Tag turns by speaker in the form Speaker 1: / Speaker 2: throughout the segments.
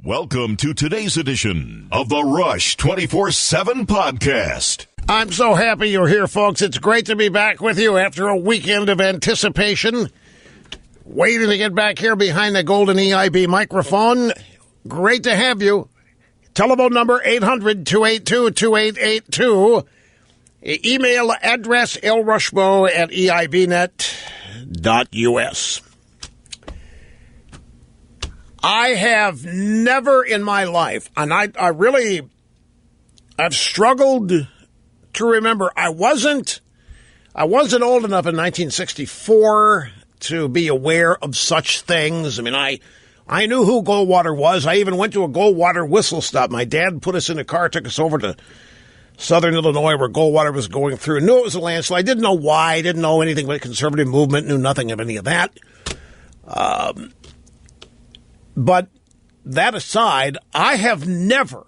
Speaker 1: Welcome to today's edition of the Rush 24/7 podcast.
Speaker 2: I'm so happy you're here, folks. It's great to be back with you after a weekend of anticipation. Waiting to get back here behind the golden EIB microphone. Great to have you. Telephone number 800-282-2882. Email address lrushmo@eibnet.us. I have never in my life, and I've struggled to remember. I wasn't old enough in 1964 to be aware of such things. I mean, I knew who Goldwater was. I even went to a Goldwater whistle stop. My dad put us in a car, took us over to southern Illinois where Goldwater was going through. Knew it was a landslide. Didn't know why. Didn't know anything about conservative movement. Knew nothing of any of that. But that aside, I have never,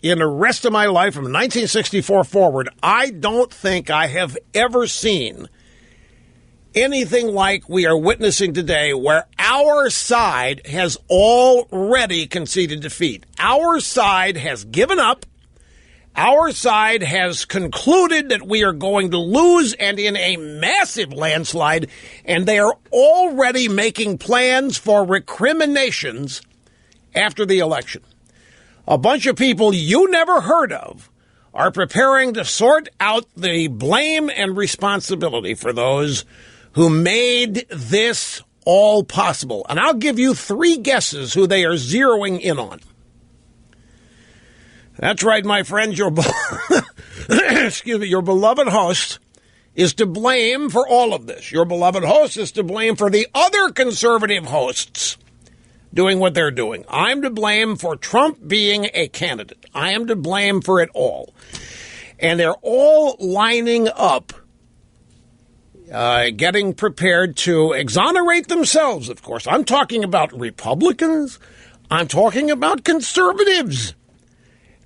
Speaker 2: in the rest of my life from 1964 forward, I don't think I have ever seen anything like we are witnessing today, where our side has already conceded defeat. Our side has given up. Our side has concluded that we are going to lose, and in a massive landslide, and they are already making plans for recriminations after the election. A bunch of people you never heard of are preparing to sort out the blame and responsibility for those who made this all possible. And I'll give you three guesses who they are zeroing in on. That's right, my friends. Your beloved host is to blame for all of this. Your beloved host is to blame for the other conservative hosts doing what they're doing. I'm to blame for Trump being a candidate. I am to blame for it all. And they're all lining up, getting prepared to exonerate themselves, of course. I'm talking about Republicans. I'm talking about conservatives.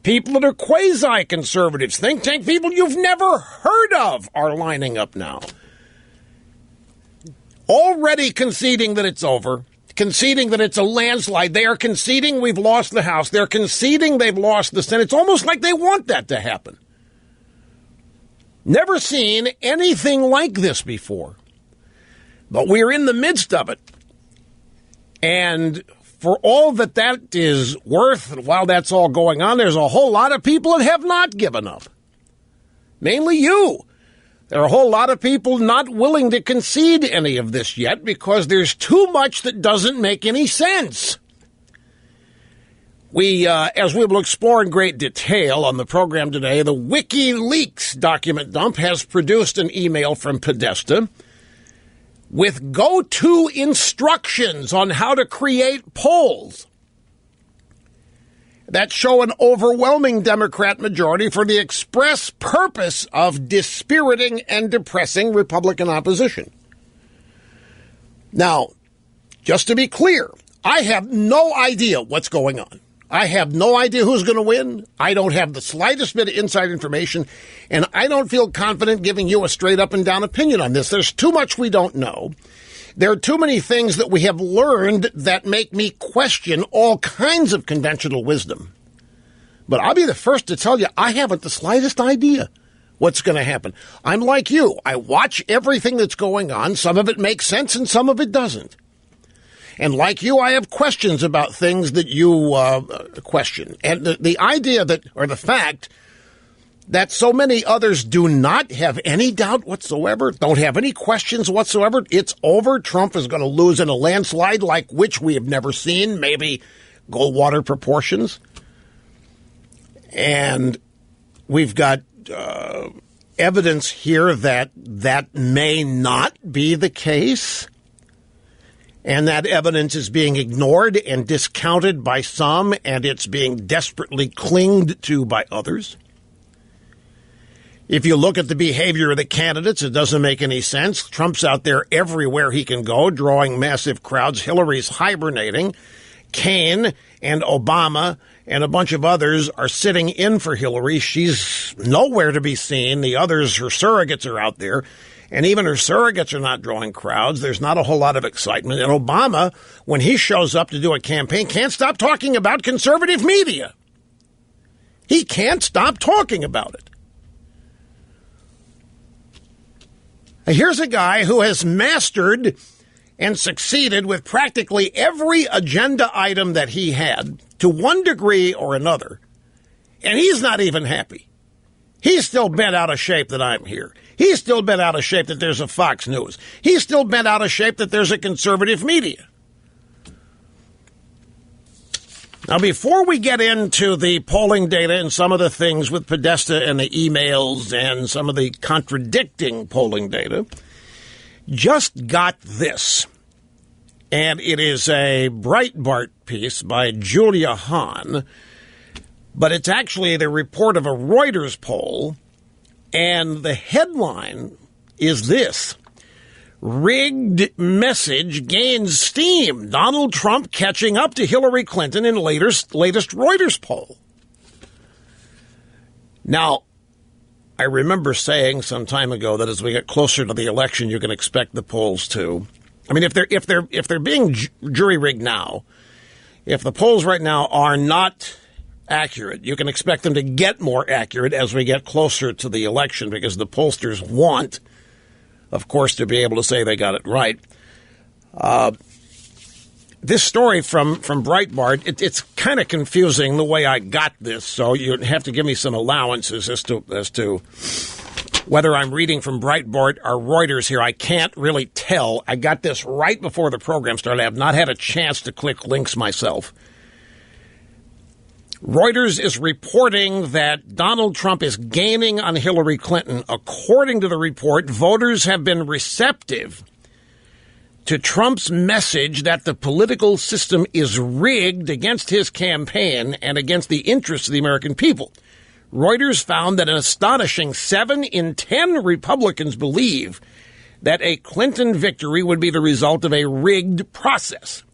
Speaker 2: People that are quasi-conservatives, think tank people you've never heard of are lining up now. Already conceding that it's over, conceding that it's a landslide. They are conceding we've lost the House. They're conceding they've lost the Senate. It's almost like they want that to happen. Never seen anything like this before. But we're in the midst of it. And for all that is worth, while that's all going on, there's a whole lot of people that have not given up. Mainly you. There are a whole lot of people not willing to concede any of this yet because there's too much that doesn't make any sense. As we will explore in great detail on the program today, the WikiLeaks document dump has produced an email from Podesta with go-to instructions on how to create polls that show an overwhelming Democrat majority for the express purpose of dispiriting and depressing Republican opposition. Now, just to be clear, I have no idea what's going on. I have no idea who's going to win. I don't have the slightest bit of inside information, and I don't feel confident giving you a straight up and down opinion on this. There's too much we don't know. There are too many things that we have learned that make me question all kinds of conventional wisdom. But I'll be the first to tell you, I haven't the slightest idea what's going to happen. I'm like you. I watch everything that's going on. Some of it makes sense and some of it doesn't. And like you, I have questions about things that you question. And the idea that, or the fact that so many others do not have any doubt whatsoever, don't have any questions whatsoever, it's over. Trump is going to lose in a landslide like which we have never seen, maybe Goldwater proportions. And we've got evidence here that that may not be the case. And that evidence is being ignored and discounted by some, and it's being desperately clinged to by others. If you look at the behavior of the candidates, it doesn't make any sense. Trump's out there everywhere he can go, drawing massive crowds. Hillary's hibernating. Kaine and Obama and a bunch of others are sitting in for Hillary. She's nowhere to be seen. The others, her surrogates, are out there. And even her surrogates are not drawing crowds. There's not a whole lot of excitement. And Obama, when he shows up to do a campaign, can't stop talking about conservative media. He can't stop talking about it. Here's a guy who has mastered and succeeded with practically every agenda item that he had to one degree or another, and he's not even happy. He's still bent out of shape that I'm here. He's still bent out of shape that there's a Fox News. He's still bent out of shape that there's a conservative media. Now, before we get into the polling data and some of the things with Podesta and the emails and some of the contradicting polling data, just got this. And it is a Breitbart piece by Julia Hahn, but it's actually the report of a Reuters poll, and the headline is this: rigged message gains steam. Donald Trump catching up to Hillary Clinton in latest Reuters poll. Now, I remember saying some time ago that as we get closer to the election, you can expect the polls to. I mean, if they're being jury rigged now, if the polls right now are not accurate, you can expect them to get more accurate as we get closer to the election, because the pollsters want, of course, to be able to say they got it right. This story from Breitbart, it's kind of confusing the way I got this, so you have to give me some allowances as to whether I'm reading from Breitbart or Reuters here. I can't really tell. I got this right before the program started. I have not had a chance to click links myself. Reuters is reporting that Donald Trump is gaining on Hillary Clinton. According to the report, voters have been receptive to Trump's message that the political system is rigged against his campaign and against the interests of the American people. Reuters found that an astonishing 7 in 10 Republicans believe that a Clinton victory would be the result of a rigged process.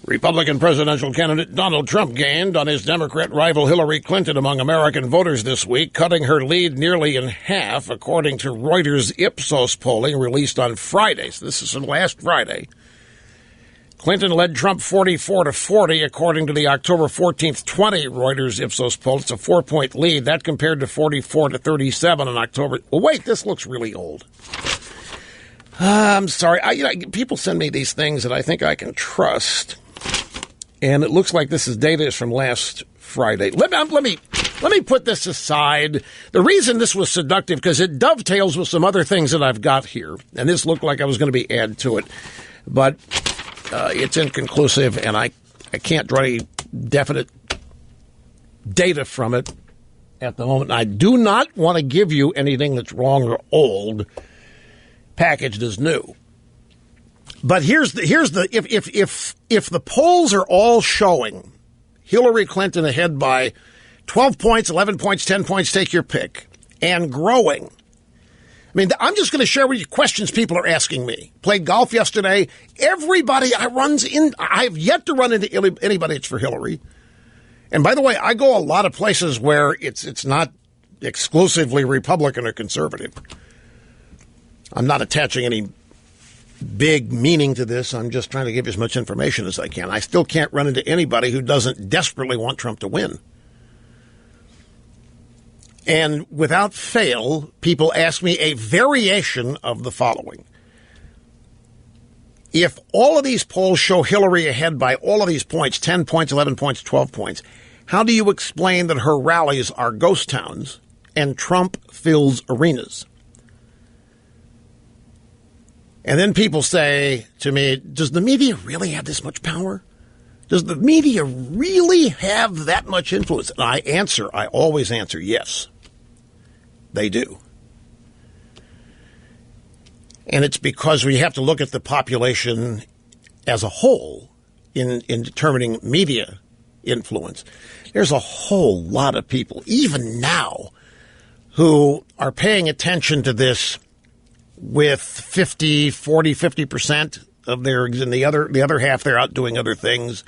Speaker 2: Republican presidential candidate Donald Trump gained on his Democrat rival Hillary Clinton among American voters this week, cutting her lead nearly in half, according to Reuters Ipsos polling released on Friday. So this is from last Friday. Clinton led Trump 44-40, according to the October 14th, 20 Reuters Ipsos poll. It's a 4-point lead. That compared to 44-37 on October. Well, wait, this looks really old. I'm sorry. People send me these things that I think I can trust, and it looks like this data is from last Friday. Let me put this aside. The reason this was seductive because it dovetails with some other things that I've got here, and this looked like I was going to be add to it, but it's inconclusive, and I can't draw any definite data from it at the moment. I do not want to give you anything that's wrong or old, packaged as new. But here's the if the polls are all showing Hillary Clinton ahead by 12 points, 11 points, 10 points, take your pick, and growing. I mean, I'm just going to share with you questions people are asking me. Played golf yesterday. Everybody I've yet to run into anybody that's for Hillary. And by the way, I go a lot of places where it's not exclusively Republican or conservative. I'm not attaching any big meaning to this. I'm just trying to give you as much information as I can. I still can't run into anybody who doesn't desperately want Trump to win. And without fail, people ask me a variation of the following. If all of these polls show Hillary ahead by all of these points, 10 points, 11 points, 12 points, how do you explain that her rallies are ghost towns and Trump fills arenas? And then people say to me, does the media really have this much power? Does the media really have that much influence? And I always answer yes, they do. And it's because we have to look at the population as a whole in determining media influence. There's a whole lot of people, even now, who are paying attention to this with 50% of their, and the other half, they're out doing other things.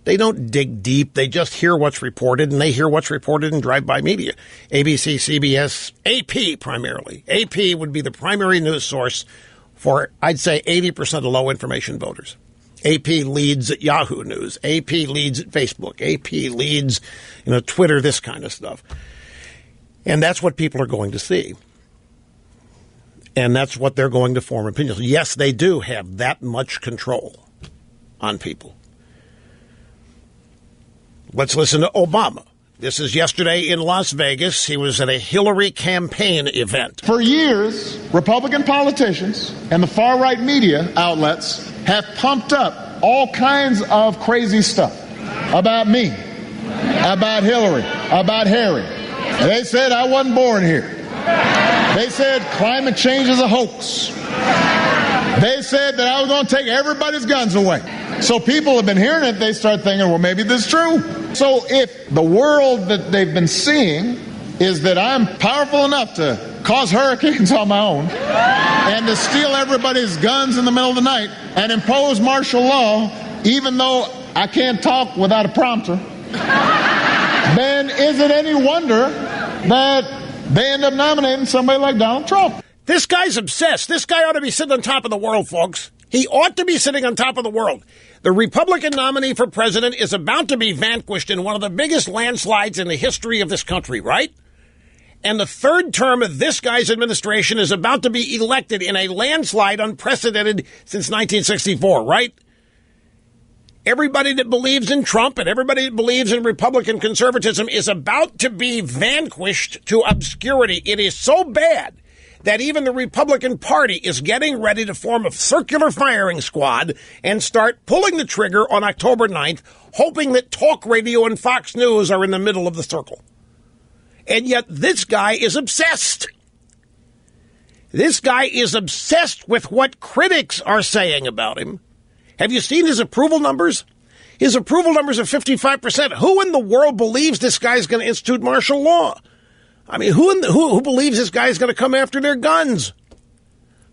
Speaker 2: They don't dig deep. They just hear what's reported, and they hear what's reported in drive-by media. ABC, CBS, AP primarily. AP would be the primary news source for, I'd say, 80% of low-information voters. AP leads at Yahoo News. AP leads at Facebook. AP leads, Twitter, this kind of stuff. And that's what people are going to see. And that's what they're going to form opinions. Yes, they do have that much control on people. Let's listen to Obama. This is yesterday in Las Vegas. He was at a Hillary campaign event.
Speaker 3: For years, Republican politicians and the far-right media outlets have pumped up all kinds of crazy stuff about me, about Hillary, about Harry. They said I wasn't born here. They said climate change is a hoax. They said that I was going to take everybody's guns away. So people have been hearing it. They start thinking, well, maybe this is true. So if the world that they've been seeing is that I'm powerful enough to cause hurricanes on my own and to steal everybody's guns in the middle of the night and impose martial law, even though I can't talk without a prompter, then is it any wonder that they end up nominating somebody like Donald Trump?
Speaker 2: This guy's obsessed. This guy ought to be sitting on top of the world, folks. He ought to be sitting on top of the world. The Republican nominee for president is about to be vanquished in one of the biggest landslides in the history of this country, right? And the third term of this guy's administration is about to be elected in a landslide unprecedented since 1964, right? Everybody that believes in Trump and everybody that believes in Republican conservatism is about to be vanquished to obscurity. It is so bad that even the Republican Party is getting ready to form a circular firing squad and start pulling the trigger on October 9th, hoping that talk radio and Fox News are in the middle of the circle. And yet this guy is obsessed. This guy is obsessed with what critics are saying about him. Have you seen his approval numbers? His approval numbers are 55%. Who in the world believes this guy's going to institute martial law? I mean, who believes this guy's going to come after their guns?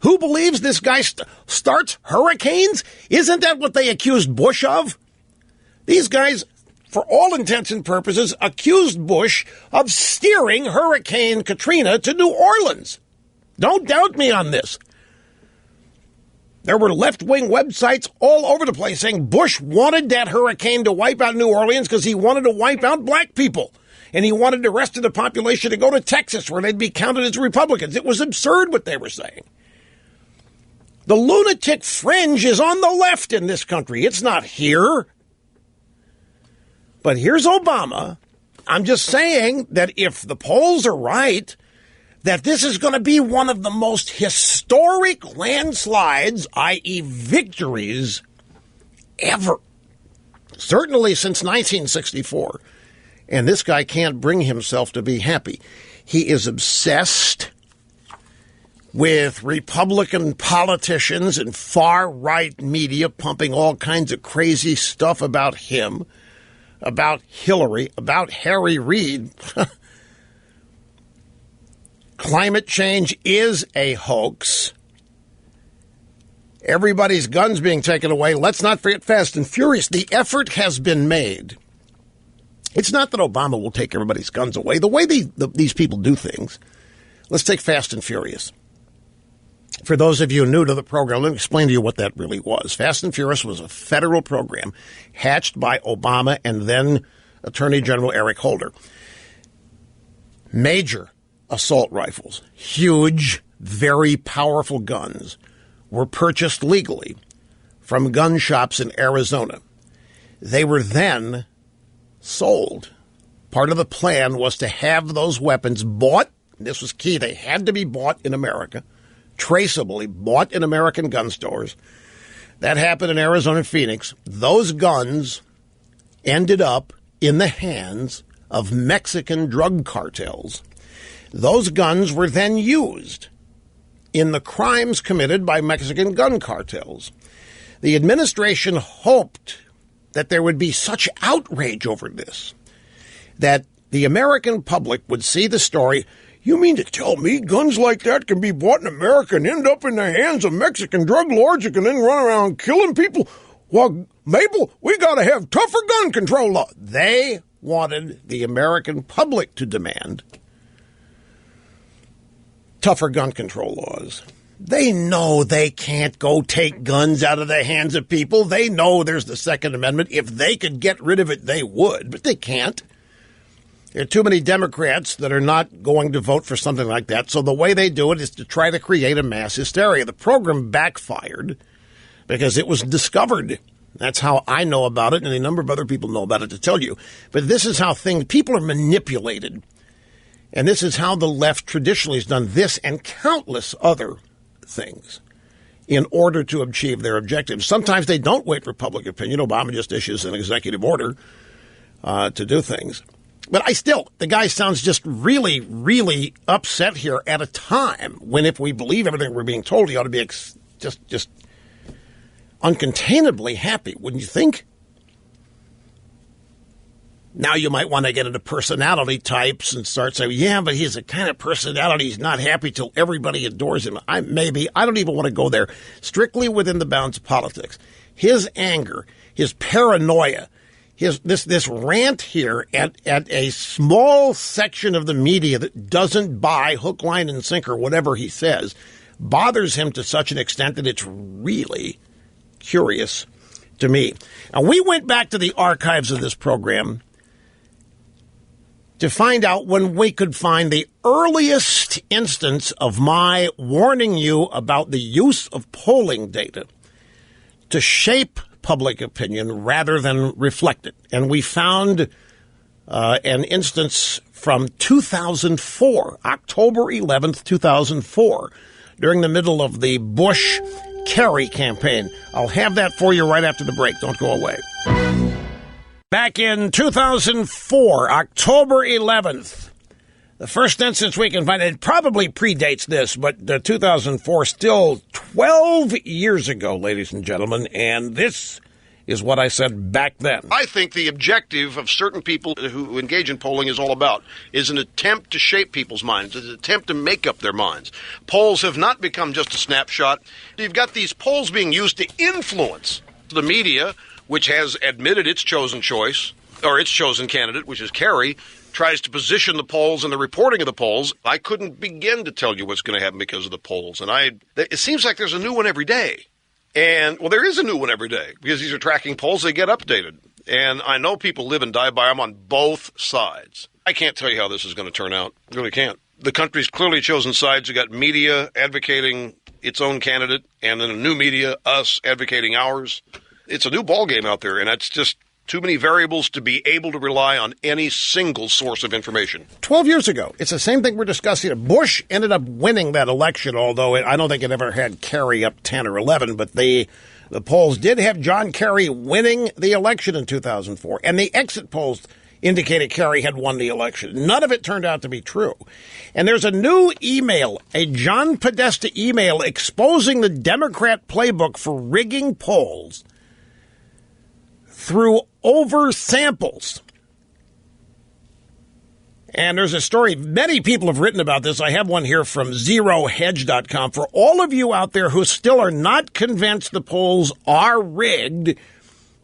Speaker 2: Who believes this guy starts hurricanes? Isn't that what they accused Bush of? These guys, for all intents and purposes, accused Bush of steering Hurricane Katrina to New Orleans. Don't doubt me on this. There were left-wing websites all over the place saying Bush wanted that hurricane to wipe out New Orleans because he wanted to wipe out black people. And he wanted the rest of the population to go to Texas where they'd be counted as Republicans. It was absurd what they were saying. The lunatic fringe is on the left in this country. It's not here. But here's Obama. I'm just saying that if the polls are right, that this is going to be one of the most historic landslides, i.e. victories, ever. Certainly since 1964. And this guy can't bring himself to be happy. He is obsessed with Republican politicians and far-right media pumping all kinds of crazy stuff about him, about Hillary, about Harry Reid. Climate change is a hoax. Everybody's guns being taken away. Let's not forget Fast and Furious. The effort has been made. It's not that Obama will take everybody's guns away. The way these people do things. Let's take Fast and Furious. For those of you new to the program, let me explain to you what that really was. Fast and Furious was a federal program hatched by Obama and then Attorney General Eric Holder. Major assault rifles, huge, very powerful guns, were purchased legally from gun shops in Arizona. They were then sold. Part of the plan was to have those weapons bought. This was key. They had to be bought in America, traceably bought in American gun stores. That happened in Arizona and Phoenix. Those guns ended up in the hands of Mexican drug cartels. Those guns were then used in the crimes committed by Mexican gun cartels. The administration hoped that there would be such outrage over this, that the American public would see the story. You mean to tell me guns like that can be bought in America and end up in the hands of Mexican drug lords who can then run around killing people? well, Mabel, we got to have tougher gun control law. They wanted the American public to demand tougher gun control laws. They know they can't go take guns out of the hands of people. They know there's the Second Amendment. If they could get rid of it, they would, but they can't. There are too many Democrats that are not going to vote for something like that. So the way they do it is to try to create a mass hysteria. The program backfired because it was discovered. That's how I know about it, and a number of other people know about it to tell you. But this is how people are manipulated. And this is how the left traditionally has done this and countless other things in order to achieve their objectives. Sometimes they don't wait for public opinion. Obama just issues an executive order to do things. But the guy sounds just really, really upset here at a time when, if we believe everything we're being told, he ought to be just uncontainably happy, wouldn't you think? Now you might want to get into personality types and start saying, yeah, but he's a kind of personality. He's not happy till everybody adores him. I don't even want to go there. Strictly within the bounds of politics. His anger, his paranoia, this rant here at a small section of the media that doesn't buy hook, line, and sinker whatever he says bothers him to such an extent that it's really curious to me. Now, we went back to the archives of this program to find out when we could find the earliest instance of my warning you about the use of polling data to shape public opinion rather than reflect it. And we found an instance from 2004, October 11th, 2004, during the middle of the Bush-Kerry campaign. I'll have that for you right after the break. Don't go away. Back in 2004, October 11th, the first instance we can find, it probably predates this, but 2004, still 12 years ago, ladies and gentlemen, and this is what I said back then.
Speaker 4: I think the objective of certain people who engage in polling is all about is an attempt to shape people's minds, an attempt to make up their minds. Polls have not become just a snapshot. You've got these polls being used to influence the media, which has admitted its chosen choice, or its chosen candidate, which is Kerry, tries to position the polls and the reporting of the polls. I couldn't begin to tell you what's going to happen because of the polls. And it seems like there's a new one every day. And, well, there is a new one every day because these are tracking polls. They get updated. And I know people live and die by them on both sides. I can't tell you how this is going to turn out. I really can't. The country's clearly chosen sides. You've got media advocating its own candidate and then a new media, us, advocating ours. It's a new ballgame out there, and that's just too many variables to be able to rely on any single source of information.
Speaker 2: 12 years ago, it's the same thing we're discussing. Bush ended up winning that election, although I don't think it ever had Kerry up 10 or 11, but the polls did have John Kerry winning the election in 2004, and the exit polls indicated Kerry had won the election. None of it turned out to be true. And there's a new email, a John Podesta email exposing the Democrat playbook for rigging polls through oversamples. And there's a story, many people have written about this. I have one here from zerohedge.com. For all of you out there who still are not convinced the polls are rigged,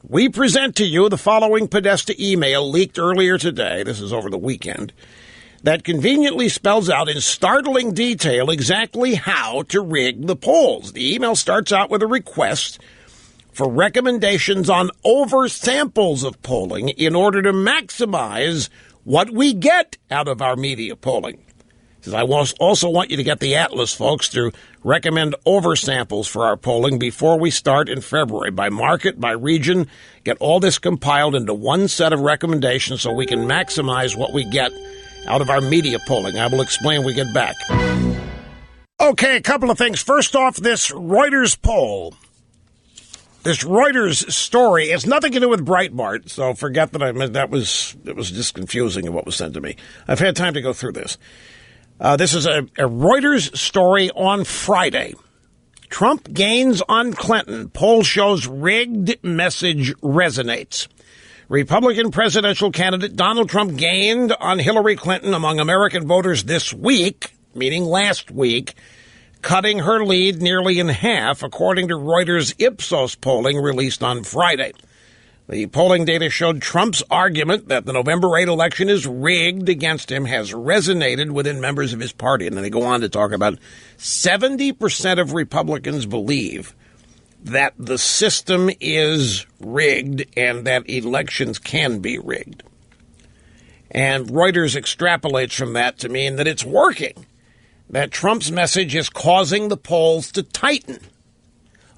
Speaker 2: we present to you the following Podesta email leaked earlier today. This is over the weekend. That conveniently spells out in startling detail exactly how to rig the polls. The email starts out with a request for recommendations on oversamples of polling in order to maximize what we get out of our media polling. It says, I also want you to get the Atlas, folks, to recommend oversamples for our polling before we start in February. By market, by region, get all this compiled into one set of recommendations so we can maximize what we get out of our media polling. I will explain when we get back. Okay, a couple of things. First off, this Reuters poll. This Reuters story has nothing to do with Breitbart, so forget that I meant that was just confusing in what was sent to me. I've had time to go through this. This is a Reuters story on Friday. Trump gains on Clinton. Poll shows rigged message resonates. Republican presidential candidate Donald Trump gained on Hillary Clinton among American voters this week, meaning last week, cutting her lead nearly in half, according to Reuters' Ipsos polling released on Friday. The polling data showed Trump's argument that the November 8 election is rigged against him has resonated within members of his party. And then they go on to talk about 70% of Republicans believe that the system is rigged and that elections can be rigged. And Reuters extrapolates from that to mean that it's working, that Trump's message is causing the polls to tighten.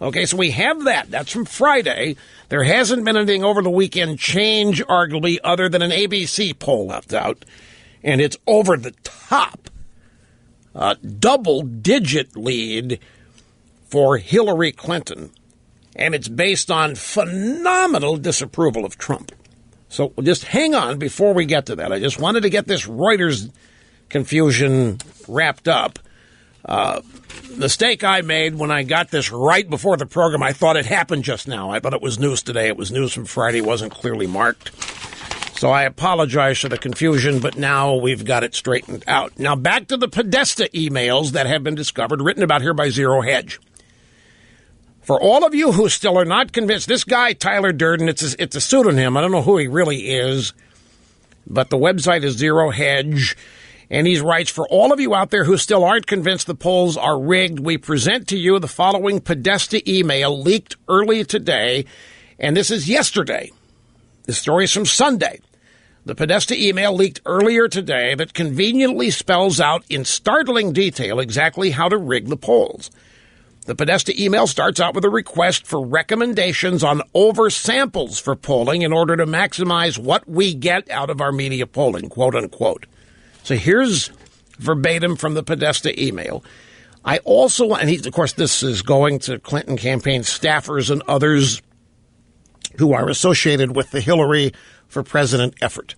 Speaker 2: Okay, so we have that. That's from Friday. There hasn't been anything over the weekend change, arguably, other than an ABC poll left out. And it's over the top. Double-digit lead for Hillary Clinton. And it's based on phenomenal disapproval of Trump. So just hang on before we get to that. I just wanted to get this Reuters confusion wrapped up. Mistake I made when I got this right before the program. I thought it happened just now. I thought it was news today. It was news from Friday. It wasn't clearly marked. So I apologize for the confusion, but now we've got it straightened out. Now back to the Podesta emails that have been discovered, written about here by Zero Hedge. For all of you who still are not convinced, this guy, Tyler Durden, it's a pseudonym. I don't know who he really is, but the website is Zero Hedge. And he writes, for all of you out there who still aren't convinced the polls are rigged, we present to you the following Podesta email leaked early today. And this is yesterday. The story is from Sunday. The Podesta email leaked earlier today that conveniently spells out in startling detail exactly how to rig the polls. The Podesta email starts out with a request for recommendations on oversamples for polling in order to maximize what we get out of our media polling, quote unquote. So here's verbatim from the Podesta email. I also, and of course, this is going to Clinton campaign staffers and others who are associated with the Hillary for President effort.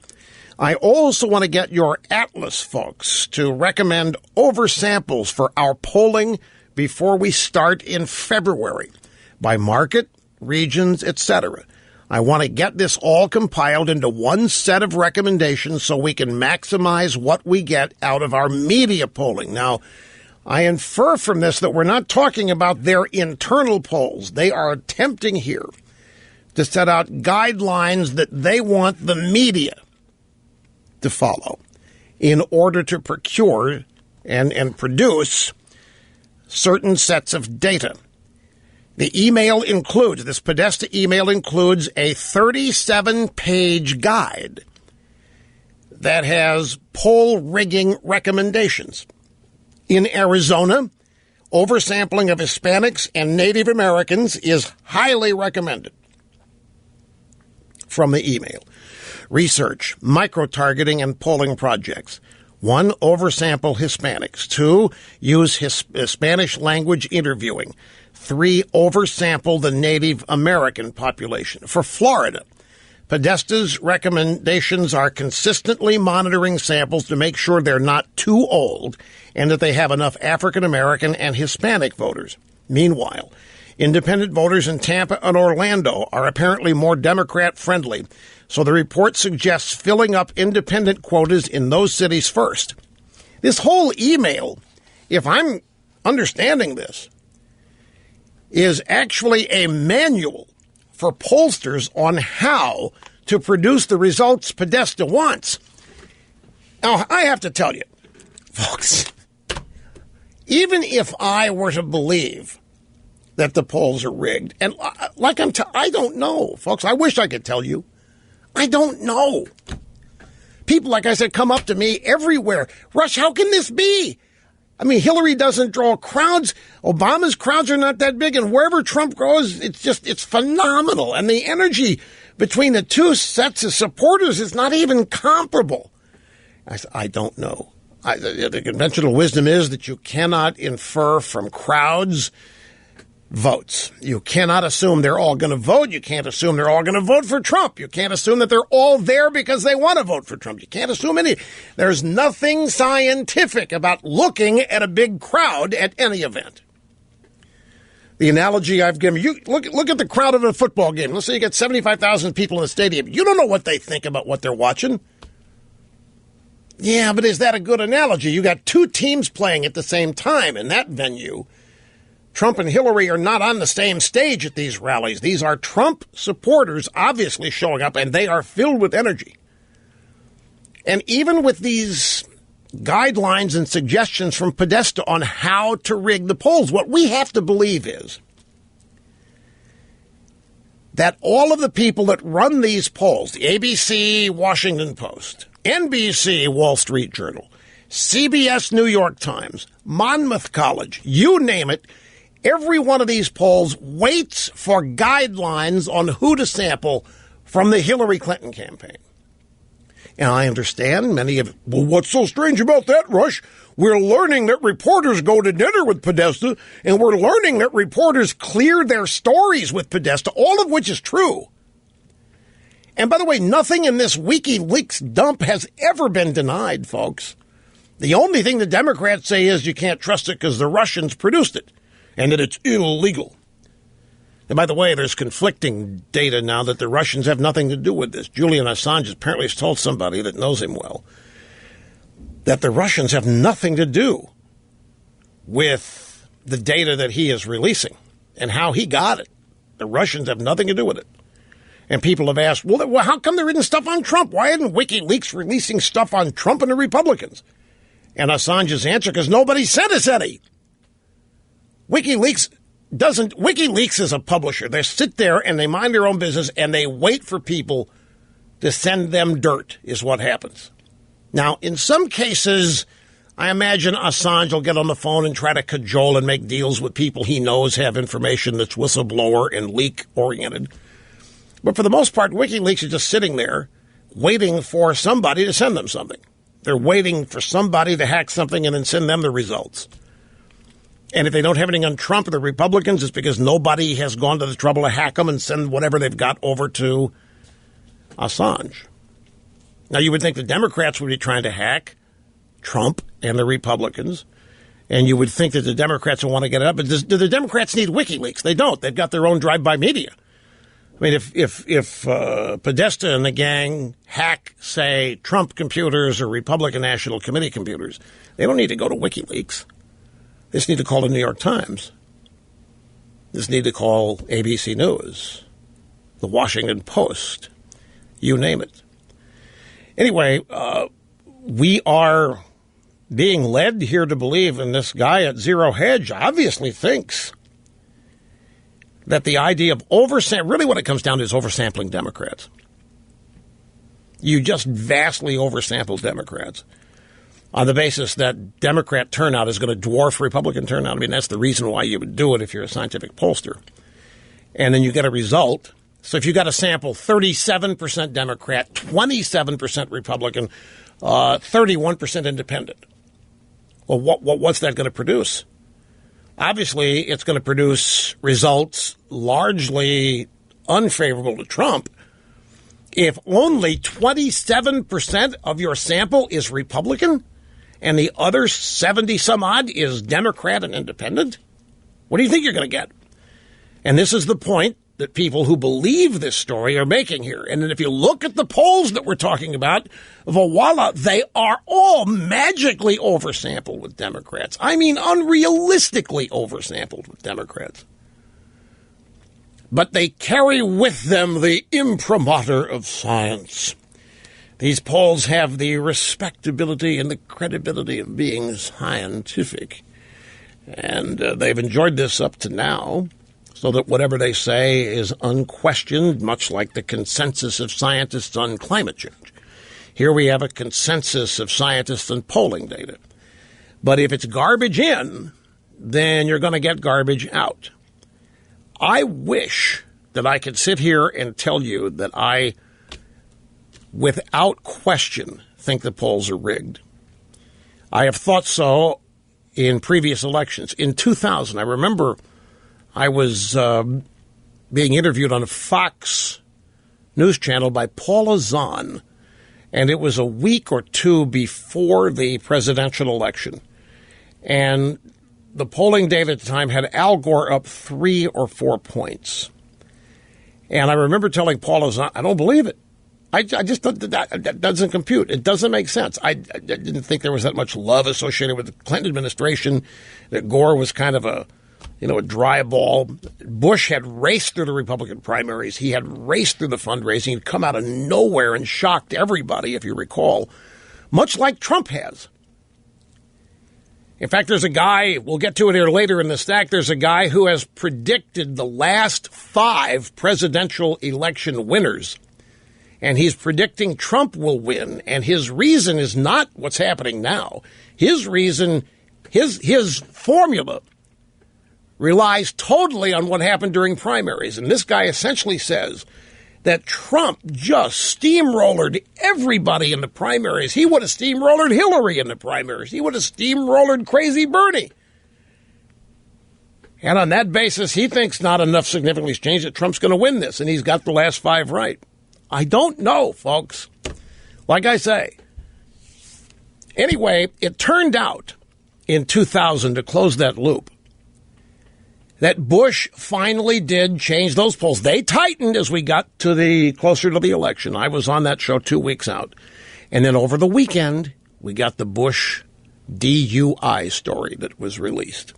Speaker 2: I also want to get your Atlas folks to recommend oversamples for our polling before we start in February by market, regions, etc. I want to get this all compiled into one set of recommendations so we can maximize what we get out of our media polling. Now, I infer from this that we're not talking about their internal polls. They are attempting here to set out guidelines that they want the media to follow in order to procure and produce certain sets of data. The email includes, this Podesta email includes a 37-page guide that has poll rigging recommendations. In Arizona, oversampling of Hispanics and Native Americans is highly recommended. From the email. Research, micro-targeting, and polling projects. 1, oversample Hispanics. 2, use Spanish language interviewing. 3, oversample the Native American population. For Florida, Podesta's recommendations are consistently monitoring samples to make sure they're not too old and that they have enough African American and Hispanic voters. Meanwhile, independent voters in Tampa and Orlando are apparently more Democrat-friendly, so the report suggests filling up independent quotas in those cities first. This whole email, if I'm understanding this, is actually a manual for pollsters on how to produce the results Podesta wants. Now, I have to tell you, folks, even if I were to believe that the polls are rigged, and I don't know, folks, I wish I could tell you. I don't know. People, like I said, come up to me everywhere. Rush, how can this be? I mean, Hillary doesn't draw crowds. Obama's crowds are not that big. And wherever Trump goes, it's phenomenal. And the energy between the two sets of supporters is not even comparable. I don't know. The conventional wisdom is that you cannot infer from crowds votes. You cannot assume they're all going to vote. You can't assume they're all going to vote for Trump. You can't assume that they're all there because they want to vote for Trump. You can't assume any. There's nothing scientific about looking at a big crowd at any event. The analogy I've given you, look at the crowd of a football game. Let's say you get 75,000 people in the stadium. You don't know what they think about what they're watching. Yeah, but is that a good analogy? You got two teams playing at the same time in that venue. Trump and Hillary are not on the same stage at these rallies. These are Trump supporters obviously showing up, and they are filled with energy. And even with these guidelines and suggestions from Podesta on how to rig the polls, what we have to believe is that all of the people that run these polls, the ABC, Washington Post, NBC, Wall Street Journal, CBS, New York Times, Monmouth College, you name it, every one of these polls waits for guidelines on who to sample from the Hillary Clinton campaign. And I understand many of, well, what's so strange about that, Rush? We're learning that reporters go to dinner with Podesta, and we're learning that reporters clear their stories with Podesta, all of which is true. And by the way, nothing in this WikiLeaks dump has ever been denied, folks. The only thing the Democrats say is you can't trust it because the Russians produced it and that it's illegal. And by the way, there's conflicting data now that the Russians have nothing to do with this. Julian Assange apparently has told somebody that knows him well that the Russians have nothing to do with the data that he is releasing and how he got it. The Russians have nothing to do with it. And people have asked, well, how come there isn't stuff on Trump? Why isn't WikiLeaks releasing stuff on Trump and the Republicans? And Assange's answer, because nobody sent us any. WikiLeaks is a publisher. They sit there and they mind their own business and they wait for people to send them dirt is what happens. Now, in some cases, I imagine Assange will get on the phone and try to cajole and make deals with people he knows have information that's whistleblower and leak-oriented. But for the most part, WikiLeaks is just sitting there waiting for somebody to send them something. They're waiting for somebody to hack something and then send them the results. And if they don't have anything on Trump or the Republicans, it's because nobody has gone to the trouble to hack them and send whatever they've got over to Assange. Now, you would think the Democrats would be trying to hack Trump and the Republicans, and you would think that the Democrats would want to get it up. But do the Democrats need WikiLeaks? They don't. They've got their own drive-by media. I mean, if Podesta and the gang hack, say, Trump computers or Republican National Committee computers, they don't need to go to WikiLeaks. They just need to call the New York Times. They just need to call ABC News, the Washington Post, you name it. Anyway, we are being led here to believe, and this guy at Zero Hedge obviously thinks that the idea of really what it comes down to is oversampling Democrats. You just vastly oversample Democrats on the basis that Democrat turnout is going to dwarf Republican turnout. I mean, that's the reason why you would do it if you're a scientific pollster. And then you get a result. So if you got a sample 37% Democrat, 27% Republican, 31% independent, well, what's that going to produce? Obviously, it's going to produce results largely unfavorable to Trump if only 27% of your sample is Republican and the other 70-some-odd is Democrat and independent. What do you think you're going to get? And this is the point that people who believe this story are making here. And if you look at the polls that we're talking about, voila, they are all magically oversampled with Democrats. I mean, unrealistically oversampled with Democrats. But they carry with them the imprimatur of science. These polls have the respectability and the credibility of being scientific. And they've enjoyed this up to now, so that whatever they say is unquestioned, much like the consensus of scientists on climate change. Here we have a consensus of scientists on polling data. But if it's garbage in, then you're going to get garbage out. I wish that I could sit here and tell you that I, without question, think the polls are rigged. I have thought so in previous elections. In 2000, I remember I was being interviewed on a Fox News channel by Paula Zahn, and it was a week or two before the presidential election. And the polling data at the time had Al Gore up 3 or 4 points. And I remember telling Paula Zahn, I don't believe it. I just thought that doesn't compute. It doesn't make sense. I didn't think there was that much love associated with the Clinton administration, that Gore was kind of a dry ball. Bush had raced through the Republican primaries. He had raced through the fundraising. He'd come out of nowhere and shocked everybody, if you recall, much like Trump has. In fact, there's a guy, we'll get to it here later in the stack, there's a guy who has predicted the last 5 presidential election winners. And he's predicting Trump will win. And his reason is not what's happening now. His reason, his formula relies totally on what happened during primaries. And this guy essentially says that Trump just steamrollered everybody in the primaries. He would have steamrollered Hillary in the primaries. He would have steamrollered crazy Bernie. And on that basis, he thinks not enough significantly has changed that Trump's going to win this. And he's got the last 5 right. I don't know, folks. Like I say. Anyway, it turned out in 2000, to close that loop, that Bush finally did change those polls. They tightened as we got closer to the election. I was on that show 2 weeks out. And then over the weekend, we got the Bush DUI story that was released.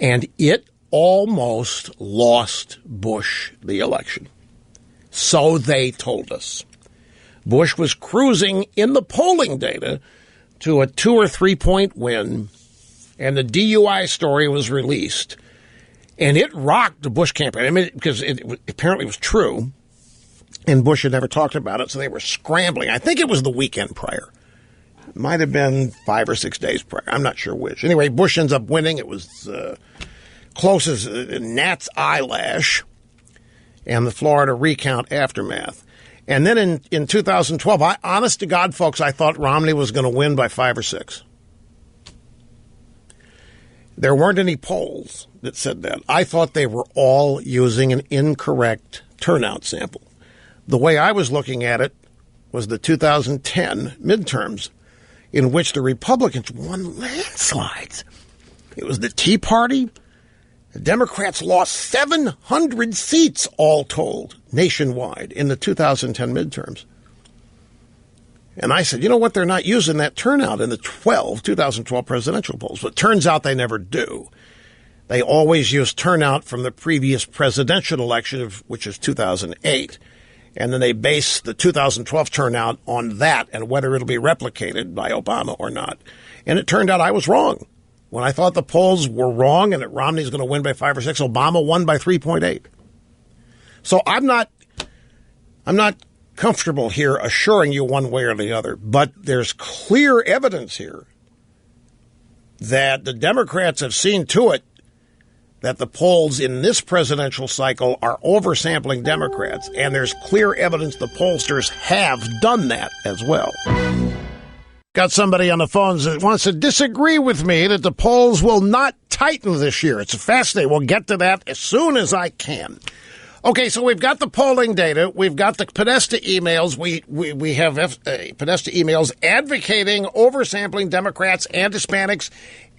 Speaker 2: And it almost lost Bush the election. So they told us. Bush was cruising in the polling data to a 2 or 3 point win, and the DUI story was released. And it rocked the Bush campaign. I mean, because it apparently was true, and Bush had never talked about it, so they were scrambling. I think it was the weekend prior. It might have been 5 or 6 days prior. I'm not sure which. Anyway, Bush ends up winning. It was close as a gnat's eyelash. And the Florida recount aftermath. And then in 2012, honest to God, folks, I thought Romney was going to win by 5 or 6. There weren't any polls that said that. I thought they were all using an incorrect turnout sample. The way I was looking at it was the 2010 midterms, in which the Republicans won landslides. It was the Tea Party. The Democrats lost 700 seats, all told, nationwide in the 2010 midterms. And I said, you know what? They're not using that turnout in the 2012 presidential polls. But it turns out they never do. They always use turnout from the previous presidential election, which is 2008. And then they base the 2012 turnout on that and whether it'll be replicated by Obama or not. And it turned out I was wrong. When I thought the polls were wrong and that Romney's going to win by 5 or 6, Obama won by 3.8. So I'm not comfortable here assuring you one way or the other, but there's clear evidence here that the Democrats have seen to it that the polls in this presidential cycle are oversampling Democrats, and there's clear evidence the pollsters have done that as well. Got somebody on the phones that wants to disagree with me that the polls will not tighten this year. It's fascinating. We'll get to that as soon as I can. Okay, so we've got the polling data. We've got the Podesta emails. We have Podesta emails advocating oversampling Democrats and Hispanics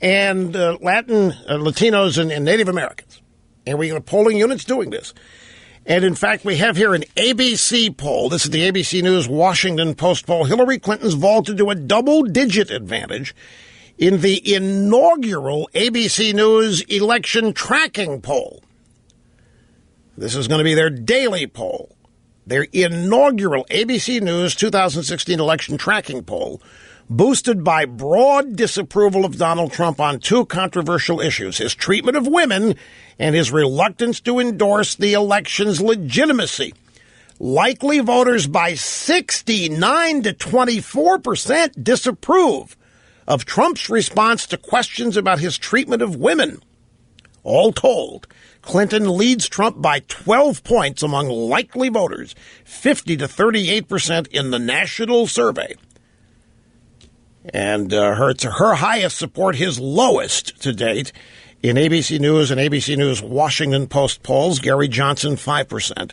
Speaker 2: and Latinos and Native Americans. And we have polling units doing this. And in fact, we have here an ABC poll. This is the ABC News Washington Post poll. Hillary Clinton's vaulted to a double-digit advantage in the inaugural ABC News election tracking poll. This is going to be their daily poll. Their inaugural ABC News 2016 election tracking poll, boosted by broad disapproval of Donald Trump on 2 controversial issues, his treatment of women and his reluctance to endorse the election's legitimacy. Likely voters by 69 to 24% disapprove of Trump's response to questions about his treatment of women. All told, Clinton leads Trump by 12 points among likely voters, 50 to 38% in the national survey. And her highest support, his lowest to date in ABC News and ABC News Washington Post polls. Gary Johnson, 5%,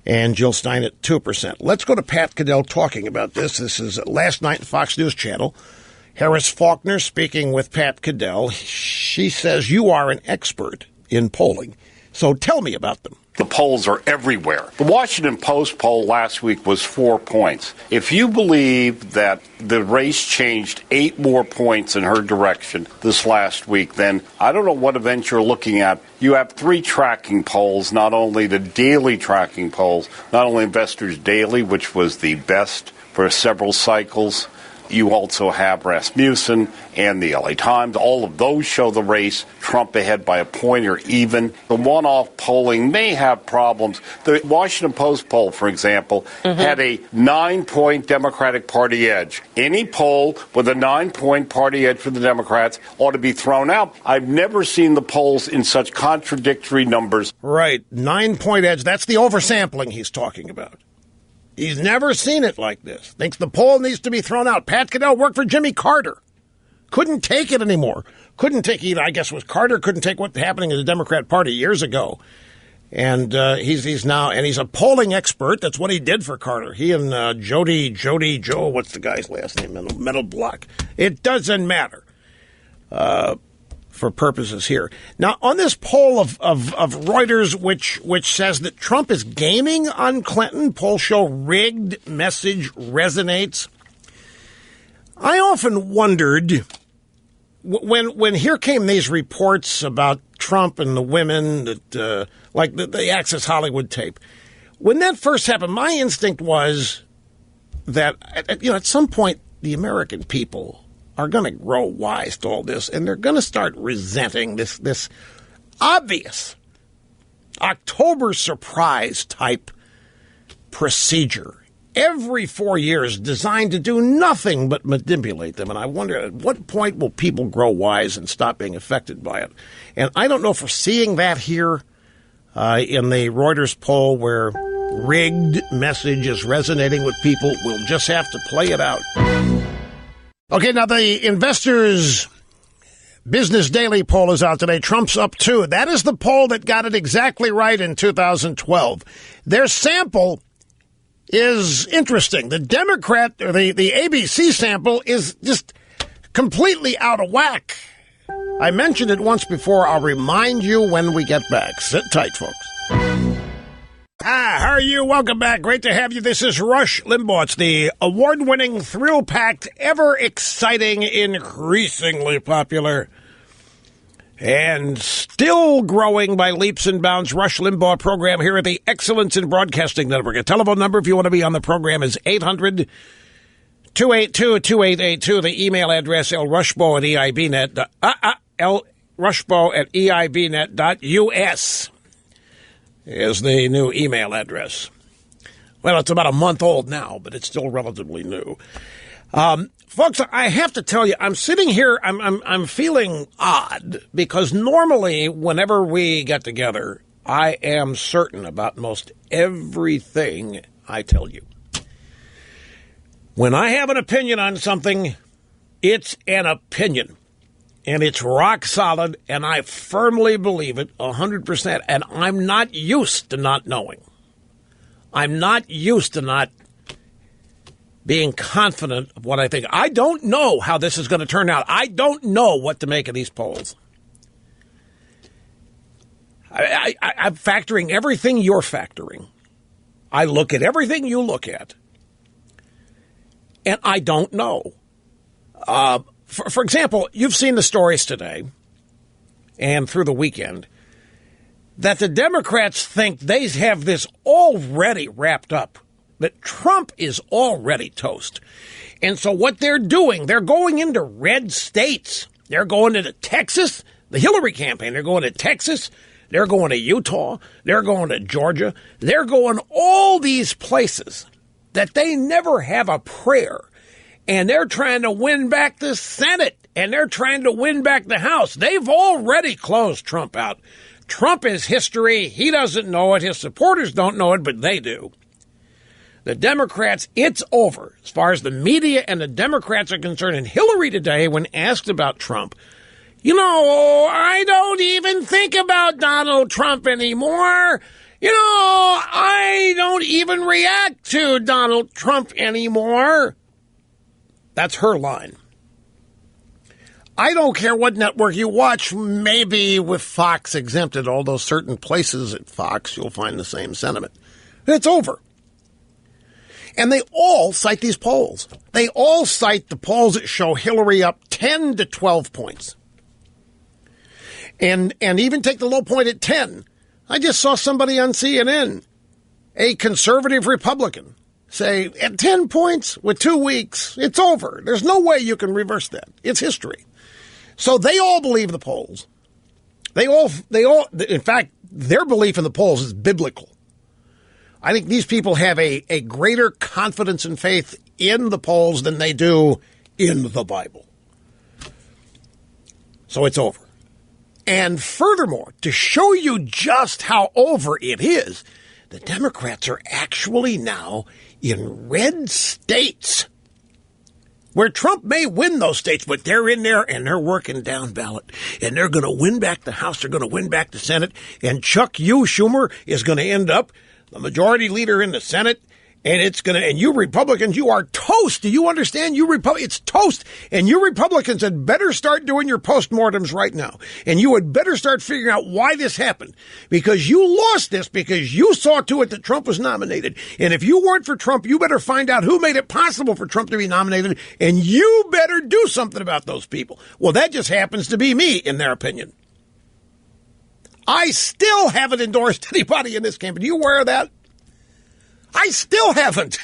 Speaker 2: and Jill Stein at 2%. Let's go to Pat Caddell talking about this. This is last night Fox News Channel. Harris Faulkner speaking with Pat Caddell. She says you are an expert in polling. So tell me about them.
Speaker 5: The polls are everywhere. The Washington Post poll last week was 4 points. If you believe that the race changed 8 more points in her direction this last week, then I don't know what event you're looking at. You have 3 tracking polls, not only the daily tracking polls, not only Investors Daily, which was the best for several cycles. You also have Rasmussen and the LA Times. All of those show the race, Trump ahead by a point or even. The one-off polling may have problems. The Washington Post poll, for example, had a 9-point Democratic Party edge. Any poll with a 9-point party edge for the Democrats ought to be thrown out. I've never seen the polls in such contradictory numbers.
Speaker 2: Right, 9-point edge. That's the oversampling he's talking about. He's never seen it like this. Thinks the poll needs to be thrown out. Pat Caddell worked for Jimmy Carter. Couldn't take it anymore. Couldn't take it, I guess it was Carter, couldn't take what's happening in the Democrat Party years ago. And he's now, and he's a polling expert. That's what he did for Carter. He and Joe, what's the guy's last name? Metal Block. It doesn't matter. For purposes here. Now, on this poll of Reuters, which says that Trump is gaming on Clinton, polls show rigged, message resonates. I often wondered, when here came these reports about Trump and the women, that like the Access Hollywood tape, when that first happened, my instinct was that, at some point, the American people are going to grow wise to all this, and they're going to start resenting this obvious October surprise type procedure every 4 years designed to do nothing but manipulate them. And I wonder, at what point will people grow wise and stop being affected by it? And I don't know if we're seeing that here in the Reuters poll, where rigged message is resonating with people. We'll just have to play it out. Okay, now the Investors Business Daily poll is out today. Trump's up 2. That is the poll that got it exactly right in 2012. Their sample is interesting. The Democrat, or the ABC sample, is just completely out of whack. I mentioned it once before. I'll remind you when we get back. Sit tight, folks. How are you? Welcome back. Great to have you. This is Rush Limbaugh. It's the award-winning, thrill-packed, ever-exciting, increasingly popular, and still growing by leaps and bounds Rush Limbaugh program here at the Excellence in Broadcasting Network. A telephone number, if you want to be on the program, is 800-282-2882. The email address, lrushbaugh at eibnet. lrushbaugh at eibnet.us. is the new email address. Well, it's about a month old now, but it's still relatively new. Folks, I have to tell you, I'm sitting here, I'm feeling odd, because normally whenever we get together, I am certain about most everything I tell you. When I have an opinion on something, it's an opinion. And it's rock solid, and I firmly believe it 100%. And I'm not used to not knowing. I'm not used to not being confident of what I think. I don't know how this is going to turn out. I don't know what to make of these polls. I'm factoring everything you're factoring. I look at everything you look at. And I don't know. For example, you've seen the stories today and through the weekend that the Democrats think they have this already wrapped up, that Trump is already toast. And so what they're doing, they're going into red states. They're going into Texas, the Hillary campaign. They're going to Texas. They're going to Utah. They're going to Georgia. They're going all these places that they never have a prayer. And they're trying to win back the Senate, and they're trying to win back the House. They've already closed Trump out. Trump is history. He doesn't know it. His supporters don't know it, but they do. The Democrats, it's over as far as the media and the Democrats are concerned. And Hillary today, when asked about Trump, I don't even think about Donald Trump anymore. I don't even react to Donald Trump anymore. That's her line. I don't care what network you watch, maybe with Fox exempted, although certain places at Fox you'll find the same sentiment. It's over. And they all cite these polls. They all cite the polls that show Hillary up 10 to 12 points. And even take the low point at 10. I just saw somebody on CNN, a conservative Republican, say at 10 points with 2 weeks, it's over. There's no way you can reverse that. It's history. So they all believe the polls. They all, in fact, their belief in the polls is biblical. I think these people have a greater confidence and faith in the polls than they do in the Bible. So it's over. And furthermore, to show you just how over it is, the Democrats are actually now in red states where Trump may win those states, but they're in there and they're working down ballot. And they're going to win back the House. They're going to win back the Senate. And Chuck Schumer is going to end up the majority leader in the Senate. And you Republicans, you are toast. Do you understand? It's toast. And you Republicans had better start doing your postmortems right now. And you had better start figuring out why this happened. Because you lost this because you saw to it that Trump was nominated. And if you weren't for Trump, you better find out who made it possible for Trump to be nominated. And you better do something about those people. Well, that just happens to be me, in their opinion. I still haven't endorsed anybody in this campaign. Are you aware of that? I still haven't.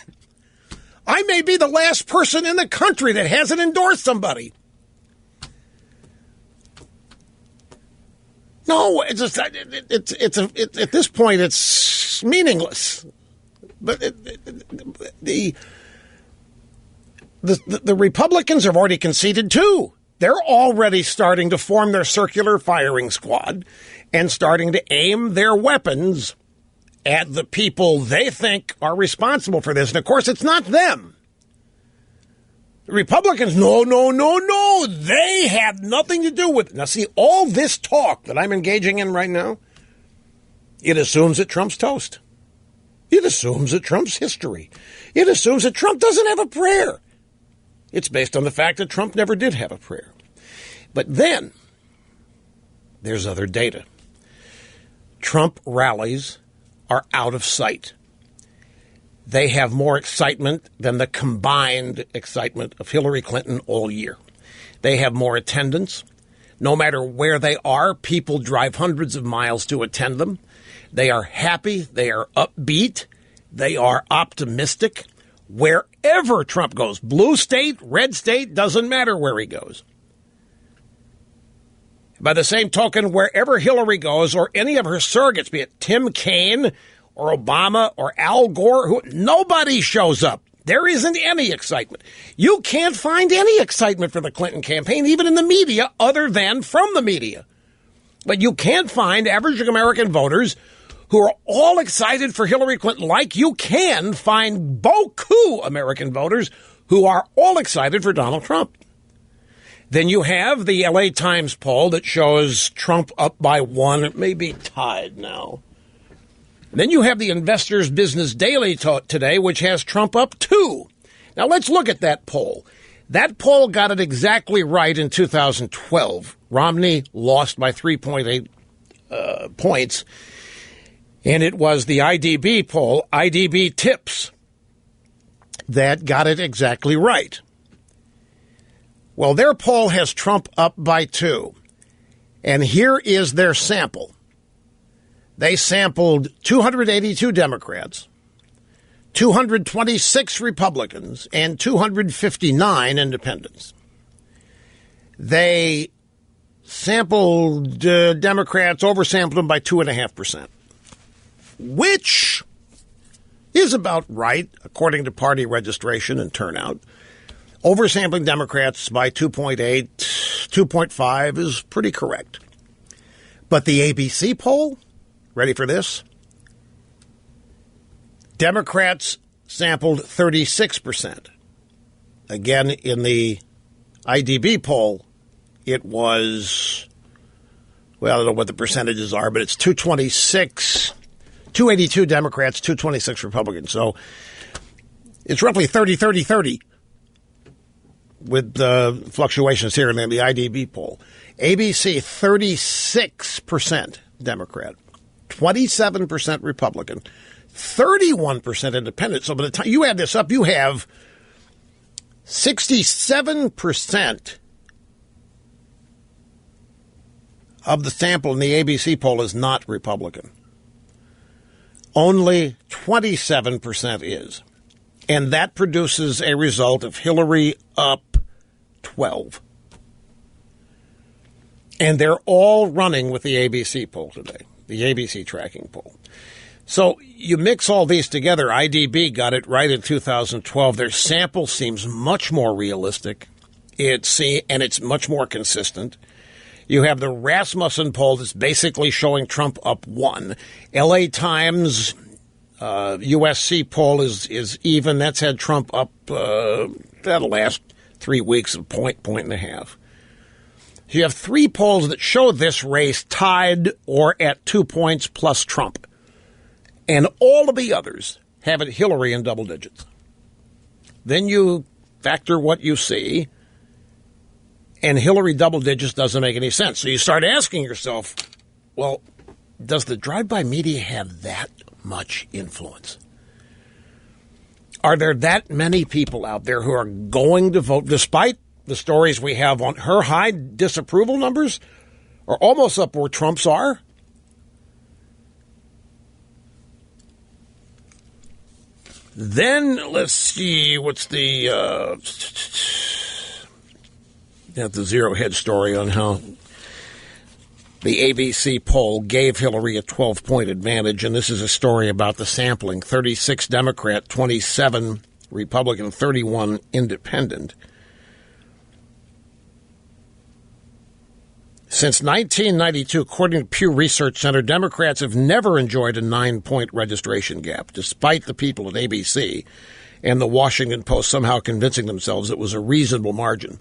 Speaker 2: I may be the last person in the country that hasn't endorsed somebody. No, it's just at this point it's meaningless. But the Republicans have already conceded too. They're already starting to form their circular firing squad and starting to aim their weapons at the people they think are responsible for this. And, of course, it's not them. The Republicans, no. They have nothing to do with it. Now, see, all this talk that I'm engaging in right now, it assumes that Trump's toast. It assumes that Trump's history. It assumes that Trump doesn't have a prayer. It's based on the fact that Trump never did have a prayer. But then there's other data. Trump rallies are out of sight. They have more excitement than the combined excitement of Hillary Clinton all year. They have more attendance. No matter where they are, people drive hundreds of miles to attend them. They are happy. They are upbeat. They are optimistic. Wherever Trump goes, blue state, red state, doesn't matter where he goes. By the same token, wherever Hillary goes, or any of her surrogates, be it Tim Kaine or Obama or Al Gore, nobody shows up. There isn't any excitement. You can't find any excitement for the Clinton campaign, even in the media, other than from the media. But you can't find average American voters who are all excited for Hillary Clinton like you can find beaucoup American voters who are all excited for Donald Trump. Then you have the LA Times poll that shows Trump up by 1. It may be tied now. Then you have the Investors Business Daily today, which has Trump up 2. Now let's look at that poll. That poll got it exactly right in 2012. Romney lost by 3.8 points. And it was the IDB poll, IDB Tips, that got it exactly right. Well, their poll has Trump up by 2. And here is their sample. They sampled 282 Democrats, 226 Republicans, and 259 independents. They sampled Democrats, oversampled them by 2.5%, which is about right, according to party registration and turnout. Oversampling Democrats by 2.8, 2.5 is pretty correct. But the ABC poll, ready for this? Democrats sampled 36%. Again, in the IDB poll, it was, well, I don't know what the percentages are, but it's 282 Democrats, 226 Republicans. So it's roughly 30-30-30. with the fluctuations here in the IDB poll. ABC, 36% Democrat, 27% Republican, 31% Independent. So by the time you add this up, you have 67% of the sample in the ABC poll is not Republican. Only 27% is. And that produces a result of Hillary up 12. And they're all running with the ABC poll today, the ABC tracking poll. So you mix all these together. IDB got it right in 2012. Their sample seems much more realistic. And it's much more consistent. You have the Rasmussen poll that's basically showing Trump up 1. LA Times USC poll is even. That's had Trump up the last 3 weeks, a point and a half. So you have 3 polls that show this race tied or at 2 points plus Trump. And all of the others have it Hillary in double digits. Then you factor what you see, and Hillary double digits doesn't make any sense. So you start asking yourself, well, does the drive-by media have that much influence? Are there that many people out there who are going to vote, despite the stories we have on her high disapproval numbers are almost up where Trump's are? Then let's see what's the zero head story on how the ABC poll gave Hillary a 12-point advantage, and this is a story about the sampling: 36 Democrat, 27 Republican, 31 Independent. Since 1992, according to Pew Research Center, Democrats have never enjoyed a 9-point registration gap, despite the people at ABC and the Washington Post somehow convincing themselves it was a reasonable margin.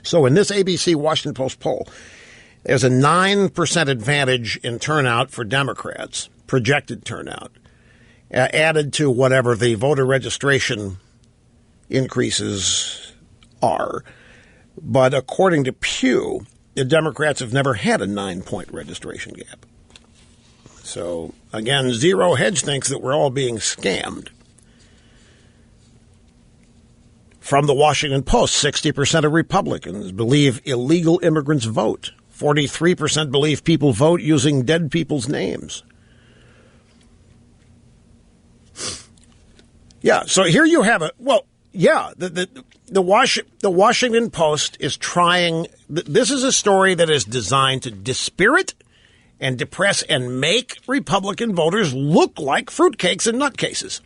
Speaker 2: So in this ABC Washington Post poll, there's a 9% advantage in turnout for Democrats, projected turnout, added to whatever the voter registration increases are. But according to Pew, the Democrats have never had a 9-point registration gap. So, again, Zero Hedge thinks that we're all being scammed. From the Washington Post, 60% of Republicans believe illegal immigrants vote. 43% believe people vote using dead people's names. Yeah, so here you have it. Well, yeah, the Washington Post is trying. This is a story that is designed to dispirit and depress and make Republican voters look like fruitcakes and nutcases.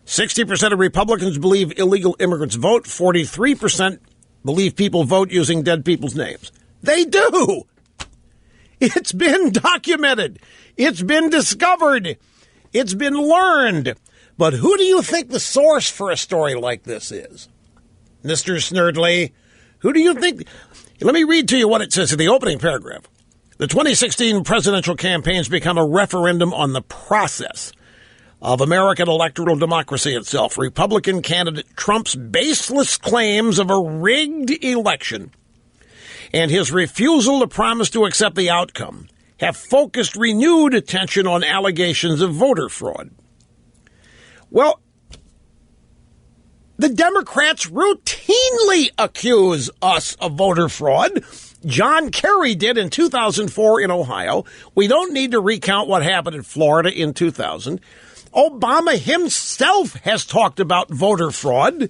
Speaker 2: 60% of Republicans believe illegal immigrants vote. 43% believe people vote using dead people's names. They do. It's been documented. It's been discovered. It's been learned. But who do you think the source for a story like this is? Mr. Snerdley, who do you think? Let me read to you what it says in the opening paragraph. The 2016 presidential campaign's become a referendum on the process of American electoral democracy itself. Republican candidate Trump's baseless claims of a rigged election and his refusal to promise to accept the outcome have focused renewed attention on allegations of voter fraud. Well, the Democrats routinely accuse us of voter fraud. John Kerry did in 2004 in Ohio. We don't need to recount what happened in Florida in 2000. Obama himself has talked about voter fraud.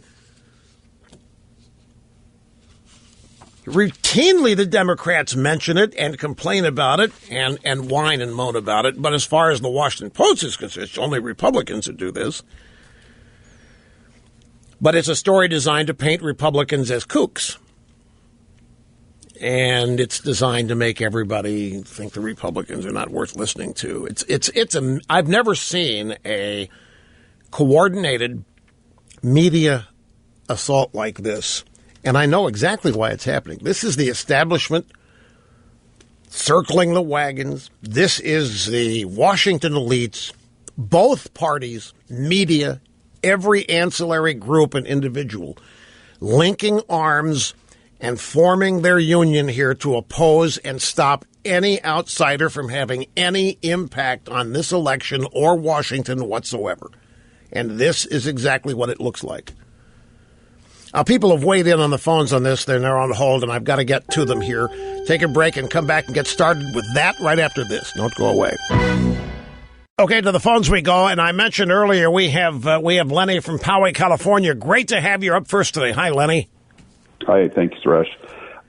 Speaker 2: Routinely, the Democrats mention it and complain about it and whine and moan about it. But as far as the Washington Post is concerned, it's only Republicans who do this. But it's a story designed to paint Republicans as kooks. And it's designed to make everybody think the Republicans are not worth listening to. I've never seen a coordinated media assault like this. And I know exactly why it's happening. This is the establishment circling the wagons. This is the Washington elites, both parties, media, every ancillary group and individual linking arms and forming their union here to oppose and stop any outsider from having any impact on this election or Washington whatsoever. And this is exactly what it looks like. People have weighed in on the phones on this. They're on hold, and I've got to get to them here. Take a break and come back and get started with that right after this. Don't go away. Okay, to the phones we go, and I mentioned earlier we have Lenny from Poway, California. Great to have you up first today. Hi, Lenny.
Speaker 6: Hi, thanks, Rush.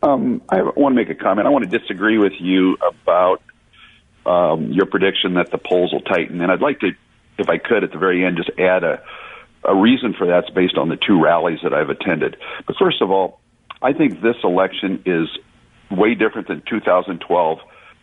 Speaker 6: I want to make a comment. I want to disagree with you about your prediction that the polls will tighten, and I'd like to, if I could, at the very end, just add a reason for that's based on the two rallies that I've attended. But first of all, I think this election is way different than 2012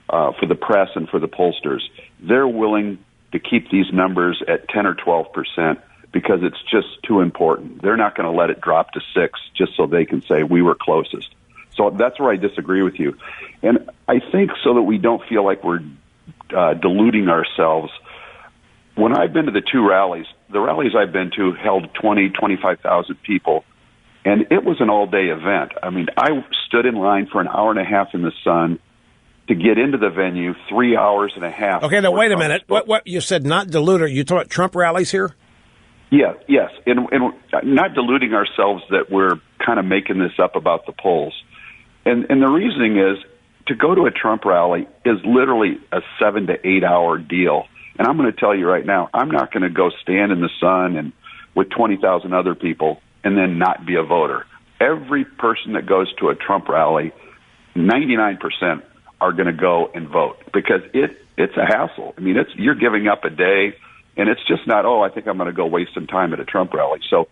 Speaker 6: for the press and for the pollsters. They're willing to keep these numbers at 10 or 12% because it's just too important. They're not going to let it drop to 6 just so they can say we were closest. So that's where I disagree with you. And I think so that we don't feel like we're deluding ourselves, when I've been to the two rallies, the rallies I've been to held 20, 25,000 people, and it was an all-day event. I mean, I stood in line for an hour and a half in the sun to get into the venue, 3 hours and a half.
Speaker 2: Okay, now wait a minute. What you said, not deluder. You talking about Trump rallies here?
Speaker 6: Yeah, yes, and not deluding ourselves that we're kind of making this up about the polls. And the reasoning is to go to a Trump rally is literally a 7 to 8 hour deal. And I'm going to tell you right now, I'm not going to go stand in the sun and with 20,000 other people and then not be a voter. Every person that goes to a Trump rally, 99% are going to go and vote because it's a hassle. I mean, you're giving up a day, and it's just not, I think I'm going to go waste some time at a Trump rally. So,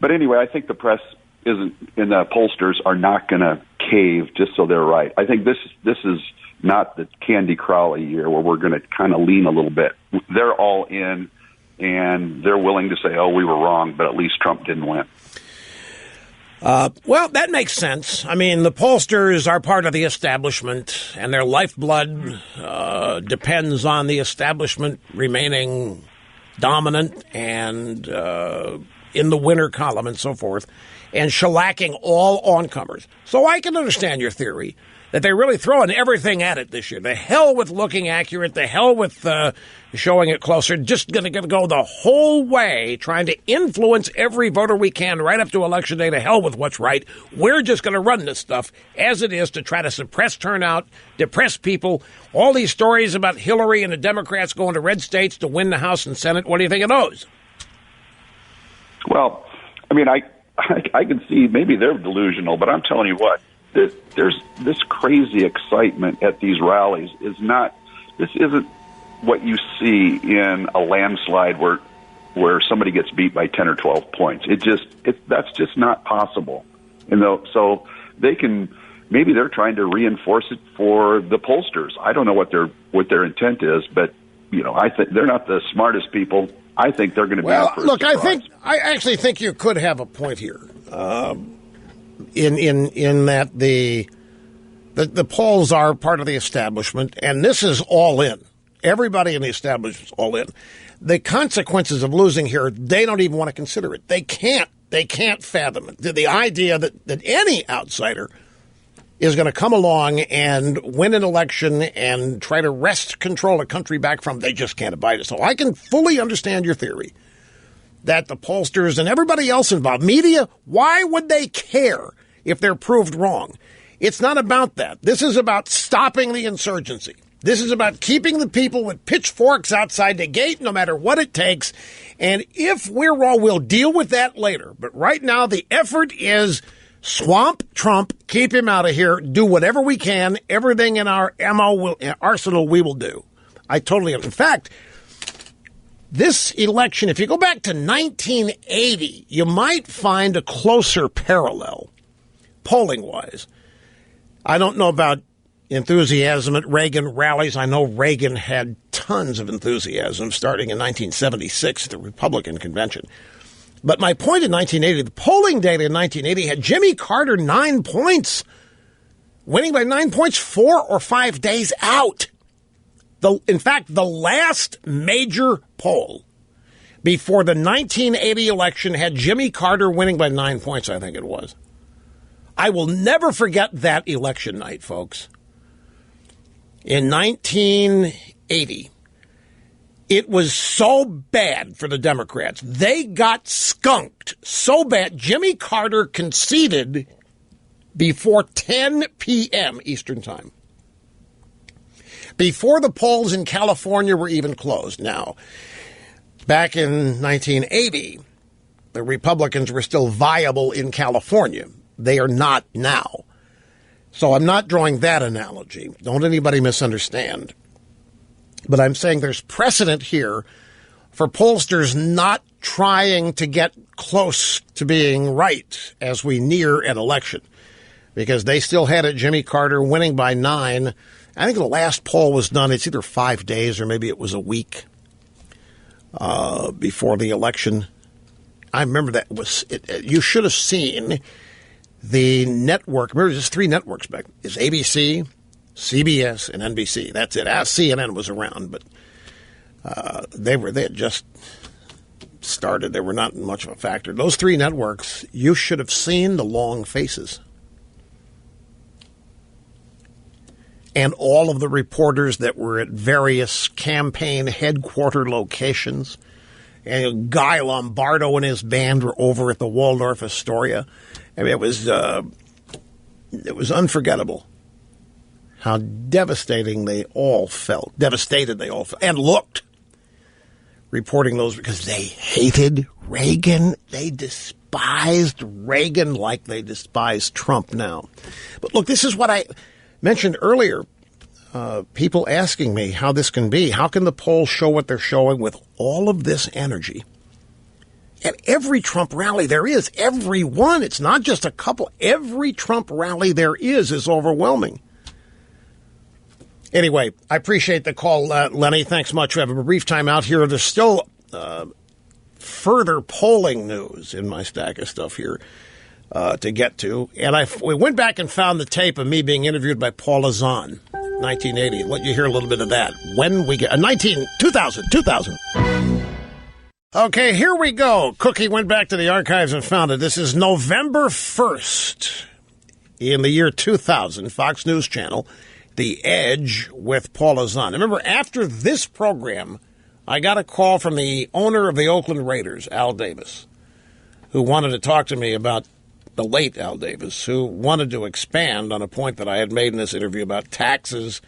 Speaker 6: but anyway, I think the press isn't, and the pollsters are not going to cave just so they're right. I think this is not the Candy Crowley year where we're going to kind of lean a little bit. They're all in, and they're willing to say, we were wrong, but at least Trump didn't win.
Speaker 2: Well, that makes sense. I mean, the pollsters are part of the establishment, and their lifeblood depends on the establishment remaining dominant and in the winner column and so forth, and shellacking all oncommers. So I can understand your theory that they're really throwing everything at it this year. The hell with looking accurate, the hell with showing it closer, just going to go the whole way trying to influence every voter we can right up to Election Day. To hell with what's right. We're just going to run this stuff as it is to try to suppress turnout, depress people. All these stories about Hillary and the Democrats going to red states to win the House and Senate, what do you think of those?
Speaker 6: Well, I mean, I can see maybe they're delusional, but I'm telling you what, there's this crazy excitement at these rallies this isn't what you see in a landslide where somebody gets beat by 10 or 12 points. That's just not possible. So maybe they're trying to reinforce it for the pollsters. I don't know what their intent is, but I think they're not the smartest people. I think they're going to be.
Speaker 2: Well, look, I actually think you could have a point here. In that the polls are part of the establishment, and this is all in. Everybody in the establishment is all in. The consequences of losing here, they don't even want to consider it. They can't fathom it. The idea that any outsider is going to come along and win an election and try to wrest control of country back from, they just can't abide it. So I can fully understand your theory that the pollsters and everybody else involved, media, why would they care if they're proved wrong? It's not about that. This is about stopping the insurgency. This is about keeping the people with pitchforks outside the gate, no matter what it takes. And if we're wrong, we'll deal with that later. But right now, the effort is swamp Trump, keep him out of here, do whatever we can, everything in our arsenal we will do. I totally am. In fact, this election, if you go back to 1980, you might find a closer parallel, polling-wise. I don't know about enthusiasm at Reagan rallies. I know Reagan had tons of enthusiasm starting in 1976 at the Republican convention. But my point in 1980, the polling data in 1980 had Jimmy Carter 9 points, winning by 9 points 4 or 5 days out. In fact, the last major poll before the 1980 election had Jimmy Carter winning by 9 points, I think it was. I will never forget that election night, folks. In 1980, it was so bad for the Democrats. They got skunked so bad. Jimmy Carter conceded before 10 p.m. Eastern Time. Before the polls in California were even closed. Now, back in 1980, the Republicans were still viable in California. They are not now. So I'm not drawing that analogy. Don't anybody misunderstand. But I'm saying there's precedent here for pollsters not trying to get close to being right as we near an election. Because they still had it, Jimmy Carter winning by 9. I think the last poll was done, it's either 5 days or maybe it was a week before the election. I remember that you should have seen the network. Remember, there's 3 networks back. It's ABC, CBS, and NBC. That's it. CNN was around, but they had just started. They were not much of a factor. Those 3 networks, you should have seen the long faces. And all of the reporters that were at various campaign headquarter locations. And Guy Lombardo and his band were over at the Waldorf Astoria. I mean, it was unforgettable how devastated they all felt, and looked, reporting those because they hated Reagan. They despised Reagan like they despise Trump now. But look, this is what I mentioned earlier. People asking me how this can be. How can the polls show what they're showing with all of this energy? At every Trump rally there is, every one, it's not just a couple. Every Trump rally there is overwhelming. Anyway, I appreciate the call, Lenny. Thanks much. We have a brief time out here. There's still further polling news in my stack of stuff here to get to. And we went back and found the tape of me being interviewed by Paula Zahn, 1980. Let you hear a little bit of that when we get 2000. Okay, here we go. Cookie went back to the archives and found it. This is November 1st in the year 2000, Fox News Channel, The Edge with Paula Zahn. Remember, after this program, I got a call from the owner of the Oakland Raiders, Al Davis, who wanted to talk to me about the late Al Davis, who wanted to expand on a point that I had made in this interview about taxes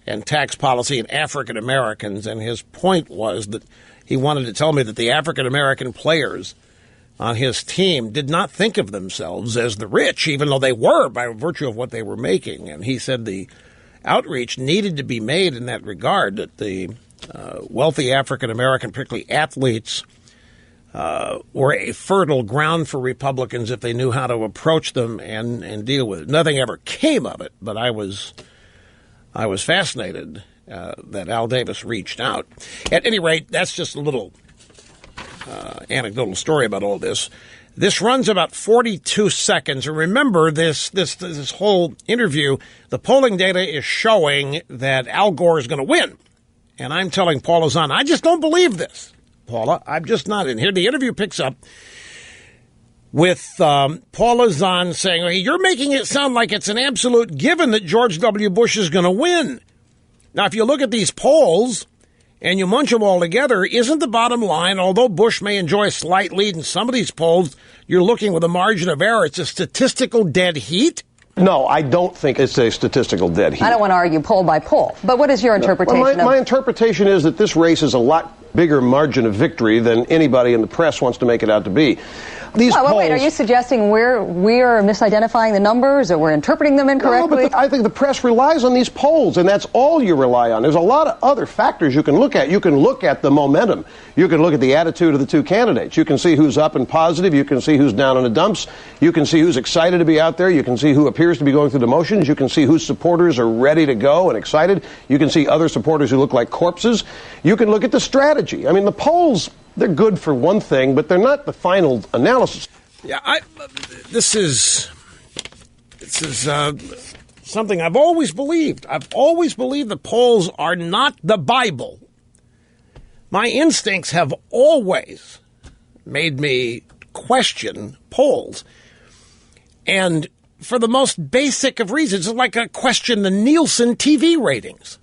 Speaker 2: and tax policy and African Americans. And his point was that he wanted to tell me that the African American players on his team did not think of themselves as the rich, even though they were by virtue of what they were making. And he said the outreach needed to be made in that regard, that the wealthy African American, particularly athletes, were a fertile ground for Republicans if they knew how to approach them and deal with it. Nothing ever came of it, but I was fascinated that Al Davis reached out. At any rate, that's just a little anecdotal story about all this. This runs about 42 seconds. And remember, this whole interview, the polling data is showing that Al Gore is going to win. And I'm telling Paula Zahn, I just don't believe this. Paula, I'm just not in here. The interview picks up with Paula Zahn saying, hey, you're making it sound like it's an absolute given that George W. Bush is going to win. Now, if you look at these polls and you munch them all together, isn't the bottom line, although Bush may enjoy a slight lead in some of these polls, you're looking with a margin of error. It's a statistical dead heat?
Speaker 7: No, I don't think it's a statistical dead heat.
Speaker 8: I don't want to argue poll by poll, but what is your interpretation?
Speaker 7: Well, my interpretation is that this race is a lot bigger margin of victory than anybody in the press wants to make it out to be. These polls,
Speaker 8: wait, are you suggesting we're misidentifying the numbers or we're interpreting them incorrectly?
Speaker 7: No, but I think the press relies on these polls, and that's all you rely on. There's a lot of other factors you can look at. You can look at the momentum. You can look at the attitude of the two candidates. You can see who's up and positive. You can see who's down in the dumps. You can see who's excited to be out there. You can see who appears to be going through the motions. You can see whose supporters are ready to go and excited. You can see other supporters who look like corpses. You can look at the strategy. I mean, the polls, they're good for one thing, but they're not the final analysis.
Speaker 2: Yeah, this is something I've always believed. I've always believed the polls are not the Bible. My instincts have always made me question polls. And for the most basic of reasons, it's like I question the Nielsen TV ratings.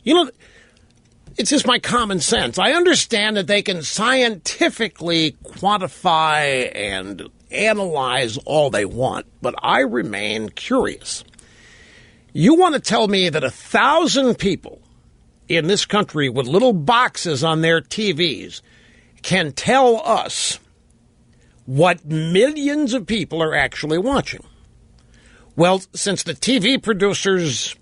Speaker 2: You know, it's just my common sense. I understand that they can scientifically quantify and analyze all they want, but I remain curious. You want to tell me that 1,000 people in this country with little boxes on their TVs can tell us what millions of people are actually watching? Well, since the TV producers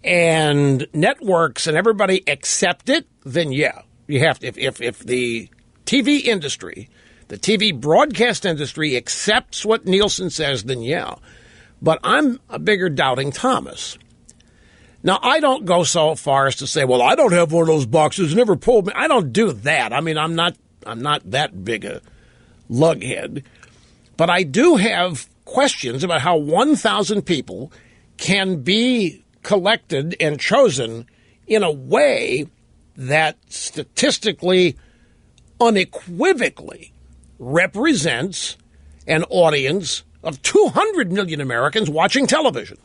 Speaker 2: and networks and everybody accept it, then yeah, you have to. If the TV industry, the TV broadcast industry accepts what Nielsen says, then yeah. But I'm a bigger doubting Thomas. Now, I don't go so far as to say, well, I don't have one of those boxes, never pulled me. I don't do that. I mean, I'm not that big a lughead. But I do have questions about how 1,000 people can be collected and chosen in a way that statistically, unequivocally represents an audience of 200 million Americans watching television.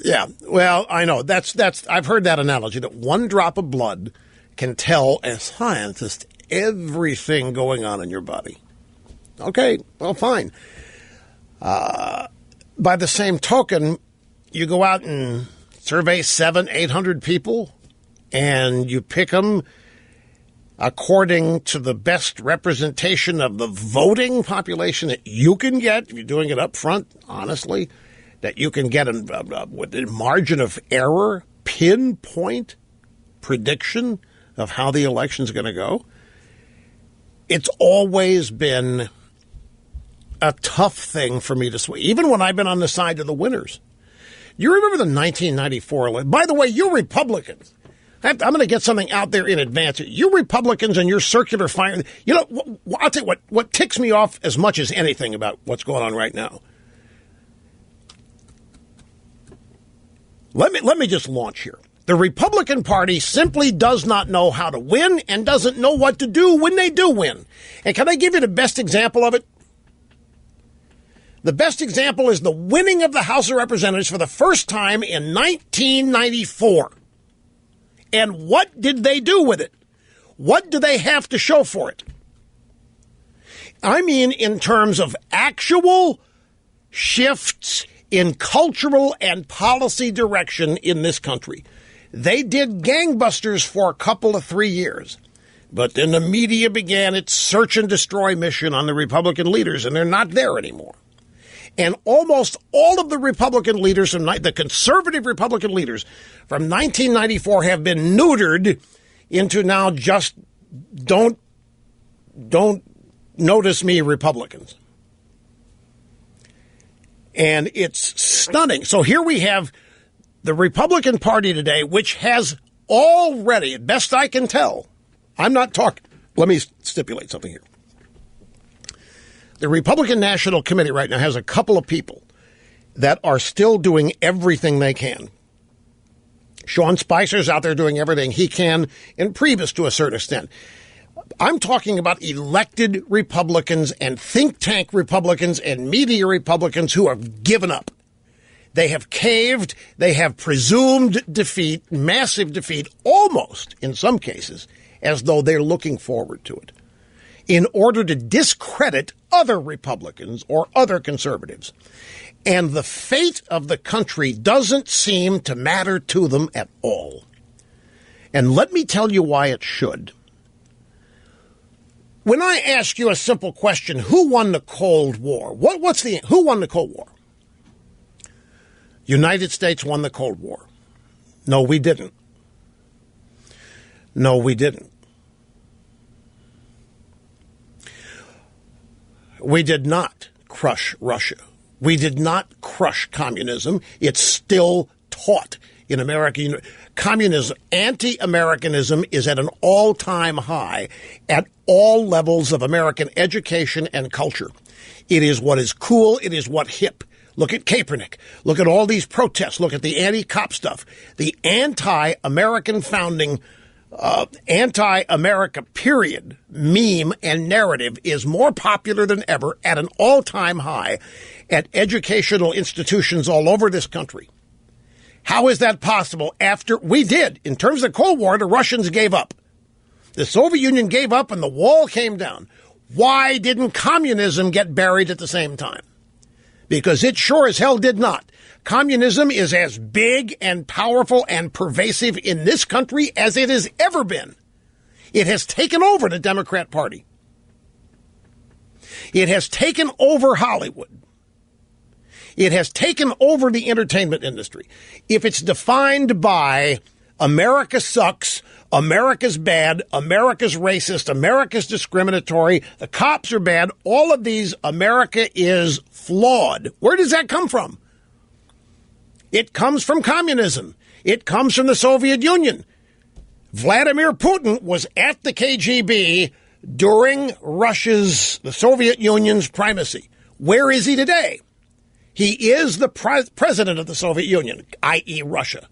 Speaker 2: Yeah, well, I know. That's. I've heard that analogy, that one drop of blood can tell a scientist everything going on in your body. Okay, well, fine. By the same token, you go out and survey 700-800 people, and you pick them according to the best representation of the voting population that you can get, if you're doing it up front, honestly, that you can get with a margin of error, pinpoint prediction of how the election's going to go. It's always been a tough thing for me to sway, even when I've been on the side of the winners. You remember the 1994 election? By the way, you Republicans, I'm going to get something out there in advance. You Republicans and your circular fire, you know, I'll tell you what ticks me off as much as anything about what's going on right now. Let me just launch here. The Republican Party simply does not know how to win and doesn't know what to do when they do win. And can I give you the best example of it? The best example is the winning of the House of Representatives for the first time in 1994. And what did they do with it? What do they have to show for it? I mean, in terms of actual shifts in cultural and policy direction in this country. They did gangbusters for a couple of 3 years. But then the media began its search and destroy mission on the Republican leaders, and they're not there anymore. And almost all of the Republican leaders, the conservative Republican leaders from 1994 have been neutered into now just don't notice me Republicans. And it's stunning. So here we have the Republican Party today, which has already, best I can tell, I'm not talking, let me stipulate something here. The Republican National Committee right now has a couple of people that are still doing everything they can. Sean Spicer's out there doing everything he can, and Priebus to a certain extent. I'm talking about elected Republicans and think tank Republicans and media Republicans who have given up. They have caved. They have presumed defeat, massive defeat, almost, in some cases, as though they're looking forward to it, in order to discredit other Republicans or other conservatives. And the fate of the country doesn't seem to matter to them at all. And let me tell you why it should. When I ask you a simple question, who won the Cold War? Who won the Cold War? United States won the Cold War. No, we didn't. No, we didn't. We did not crush Russia. We did not crush communism. It's still taught in America. Communism, anti-Americanism is at an all-time high at all levels of American education and culture. It is what is cool. It is what hip. Look at Kaepernick. Look at all these protests. Look at the anti-cop stuff. The anti-American founding, anti-America period meme and narrative is more popular than ever at an all-time high at educational institutions all over this country. How is that possible after we did? In terms of the Cold War, the Russians gave up. The Soviet Union gave up and the wall came down. Why didn't communism get buried at the same time? Because it sure as hell did not. Communism is as big and powerful and pervasive in this country as it has ever been. It has taken over the Democrat Party. It has taken over Hollywood. It has taken over the entertainment industry. If it's defined by America sucks, America's bad, America's racist, America's discriminatory, the cops are bad, all of these, America is flawed. Where does that come from? It comes from communism. It comes from the Soviet Union. Vladimir Putin was at the KGB during the Soviet Union's primacy. Where is he today? He is the president of the Soviet Union, i.e. Russia.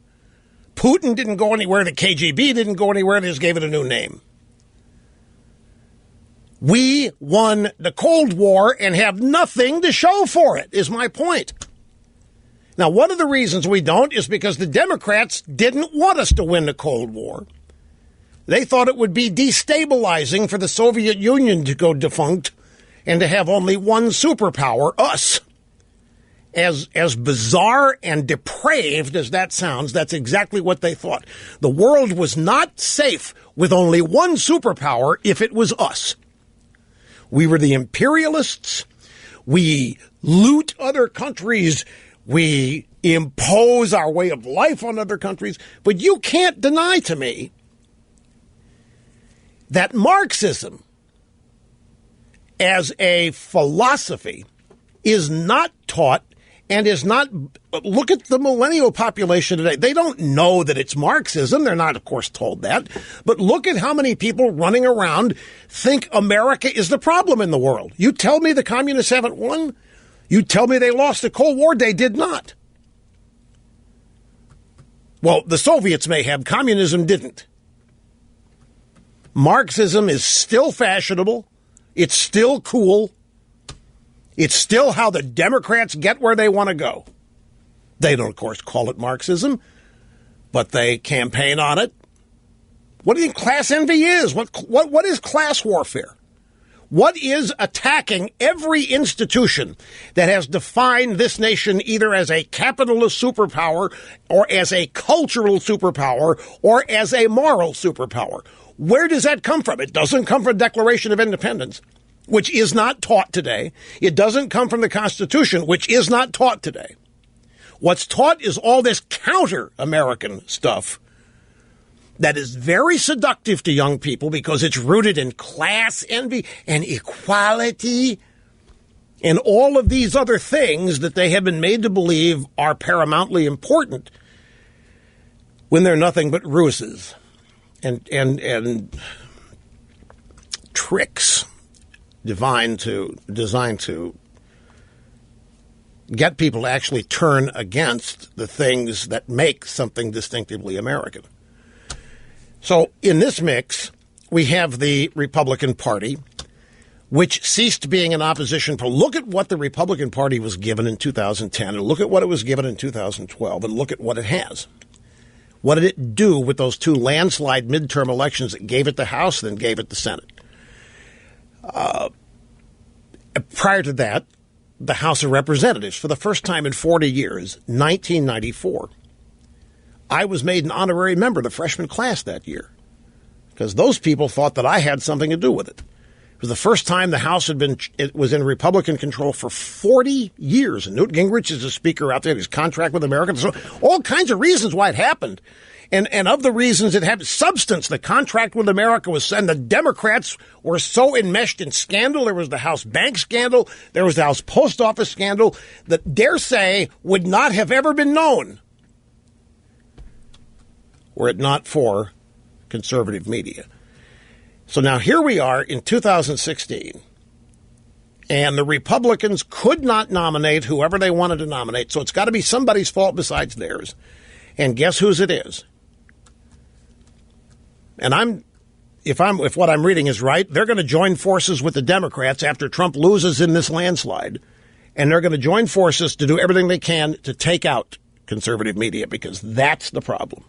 Speaker 2: Putin didn't go anywhere. The KGB didn't go anywhere. They just gave it a new name. We won the Cold War and have nothing to show for it, is my point. Now, one of the reasons we don't is because the Democrats didn't want us to win the Cold War. They thought it would be destabilizing for the Soviet Union to go defunct and to have only one superpower, us. As bizarre and depraved as that sounds, that's exactly what they thought. The world was not safe with only one superpower if it was us. We were the imperialists. We loot other countries. We impose our way of life on other countries. But you can't deny to me that Marxism as a philosophy is not taught and is not, look at the millennial population today. They don't know that it's Marxism. They're not, of course, told that. But look at how many people running around think America is the problem in the world. You tell me the communists haven't won? You tell me they lost the Cold War? They did not. Well, the Soviets may have. Communism didn't. Marxism is still fashionable. It's still cool. It's still how the Democrats get where they want to go. They don't, of course, call it Marxism, but they campaign on it. What do you think class envy is? What is class warfare? What is attacking every institution that has defined this nation either as a capitalist superpower or as a cultural superpower or as a moral superpower? Where does that come from? It doesn't come from the Declaration of Independence, which is not taught today. It doesn't come from the Constitution, which is not taught today. What's taught is all this counter-American stuff that is very seductive to young people because it's rooted in class envy and equality and all of these other things that they have been made to believe are paramountly important when they're nothing but ruses and tricks designed to get people to actually turn against the things that make something distinctively American. So in this mix, we have the Republican Party, which ceased being an opposition. Look at what the Republican Party was given in 2010, and look at what it was given in 2012, and look at what it has. What did it do with those two landslide midterm elections that gave it the House, then gave it the Senate? Prior to that, the House of Representatives, for the first time in 40 years, 1994, I was made an honorary member of the freshman class that year because those people thought that I had something to do with it. It was the first time the House was in Republican control for 40 years. And Newt Gingrich is a speaker out there. His contract with America. So all kinds of reasons why it happened. And of the reasons it happened, substance, the contract with America was, and the Democrats were so enmeshed in scandal. There was the House bank scandal. There was the House post office scandal that, dare say, would not have ever been known were it not for conservative media. So now here we are in 2016, And the Republicans could not nominate whoever they wanted to nominate, so it's got to be somebody's fault besides theirs. And guess whose it is? And if what I'm reading is right, they're going to join forces with the Democrats after Trump loses in this landslide, and they're going to join forces to do everything they can to take out conservative media, because that's the problem.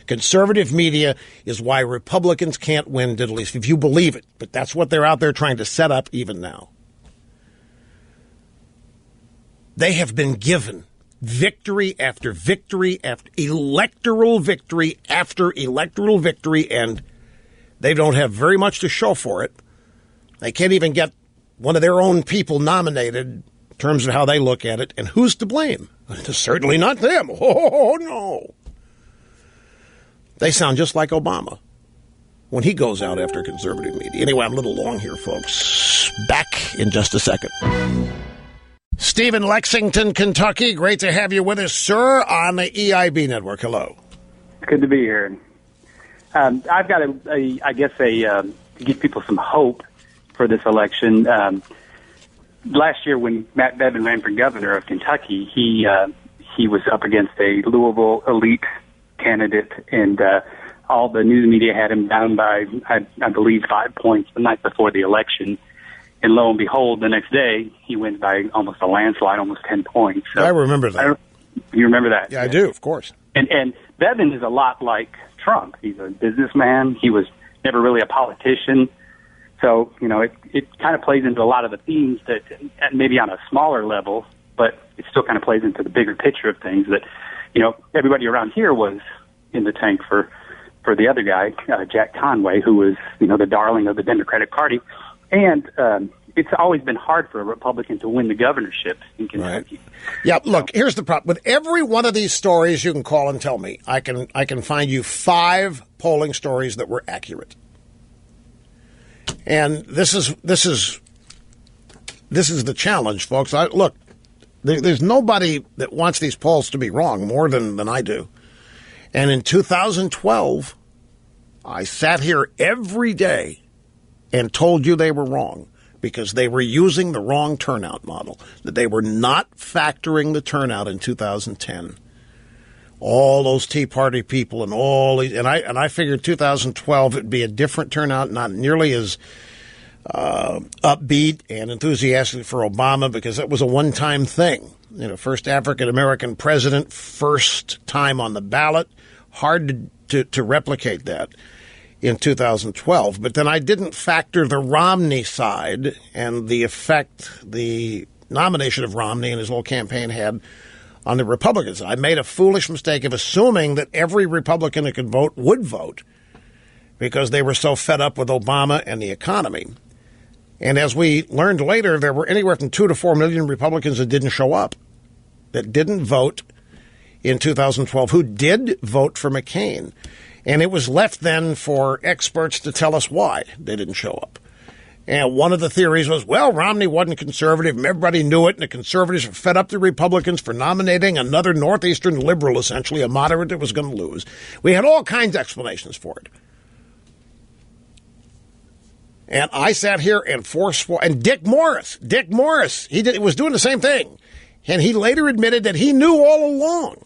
Speaker 2: Conservative media is why Republicans can't win diddly, if you believe it. But that's what they're out there trying to set up even now. They have been given victory after victory after electoral victory after electoral victory, and they don't have very much to show for it. They can't even get one of their own people nominated in terms of how they look at it. And who's to blame? It's certainly not them. Oh, no. They sound just like Obama when he goes out after conservative media. Anyway, I'm a little long here, folks. Back in just a second. Steve in Lexington, Kentucky. Great to have you with us, sir, on the EIB network. Hello.
Speaker 9: Good to be here. I've got to give people some hope for this election. Last year, when Matt Bevin ran for governor of Kentucky, he was up against a Louisville elite candidate, and all the news media had him down by, I believe, 5 points the night before the election. And lo and behold, the next day, he wins by almost a landslide, almost 10 points. So,
Speaker 2: I remember that.
Speaker 9: You remember that?
Speaker 2: Yeah, I do, of course.
Speaker 9: And Bevin is a lot like Trump. He's a businessman. He was never really a politician. So, it kind of plays into a lot of the themes that maybe on a smaller level, but it still kind of plays into the bigger picture of things that, everybody around here was in the tank for the other guy, Jack Conway, who was, the darling of the Democratic Party. And it's always been hard for a Republican to win the governorship in Kentucky.
Speaker 2: Right. Yeah, look, here's the problem. With every one of these stories you can call and tell me, I can find you 5 polling stories that were accurate. And this is the challenge, folks. Look, there's nobody that wants these polls to be wrong more than I do. And in 2012, I sat here every day and told you they were wrong because they were using the wrong turnout model, that they were not factoring the turnout in 2010. All those Tea Party people and all these, and I figured 2012 it'd be a different turnout, not nearly as upbeat and enthusiastic for Obama because it was a one-time thing. First African-American president, first time on the ballot. Hard to replicate that in 2012. But then I didn't factor the Romney side and the effect the nomination of Romney and his little campaign had on the Republicans. I made a foolish mistake of assuming that every Republican that could vote would vote because they were so fed up with Obama and the economy. And as we learned later, there were anywhere from 2 to 4 million Republicans that didn't show up, that didn't vote in 2012, who did vote for McCain. And it was left then for experts to tell us why they didn't show up. And one of the theories was, well, Romney wasn't conservative, and everybody knew it, and the conservatives were fed up the Republicans for nominating another northeastern liberal, essentially, a moderate that was going to lose. We had all kinds of explanations for it. And I sat here and and Dick Morris, he was doing the same thing. And he later admitted that he knew all along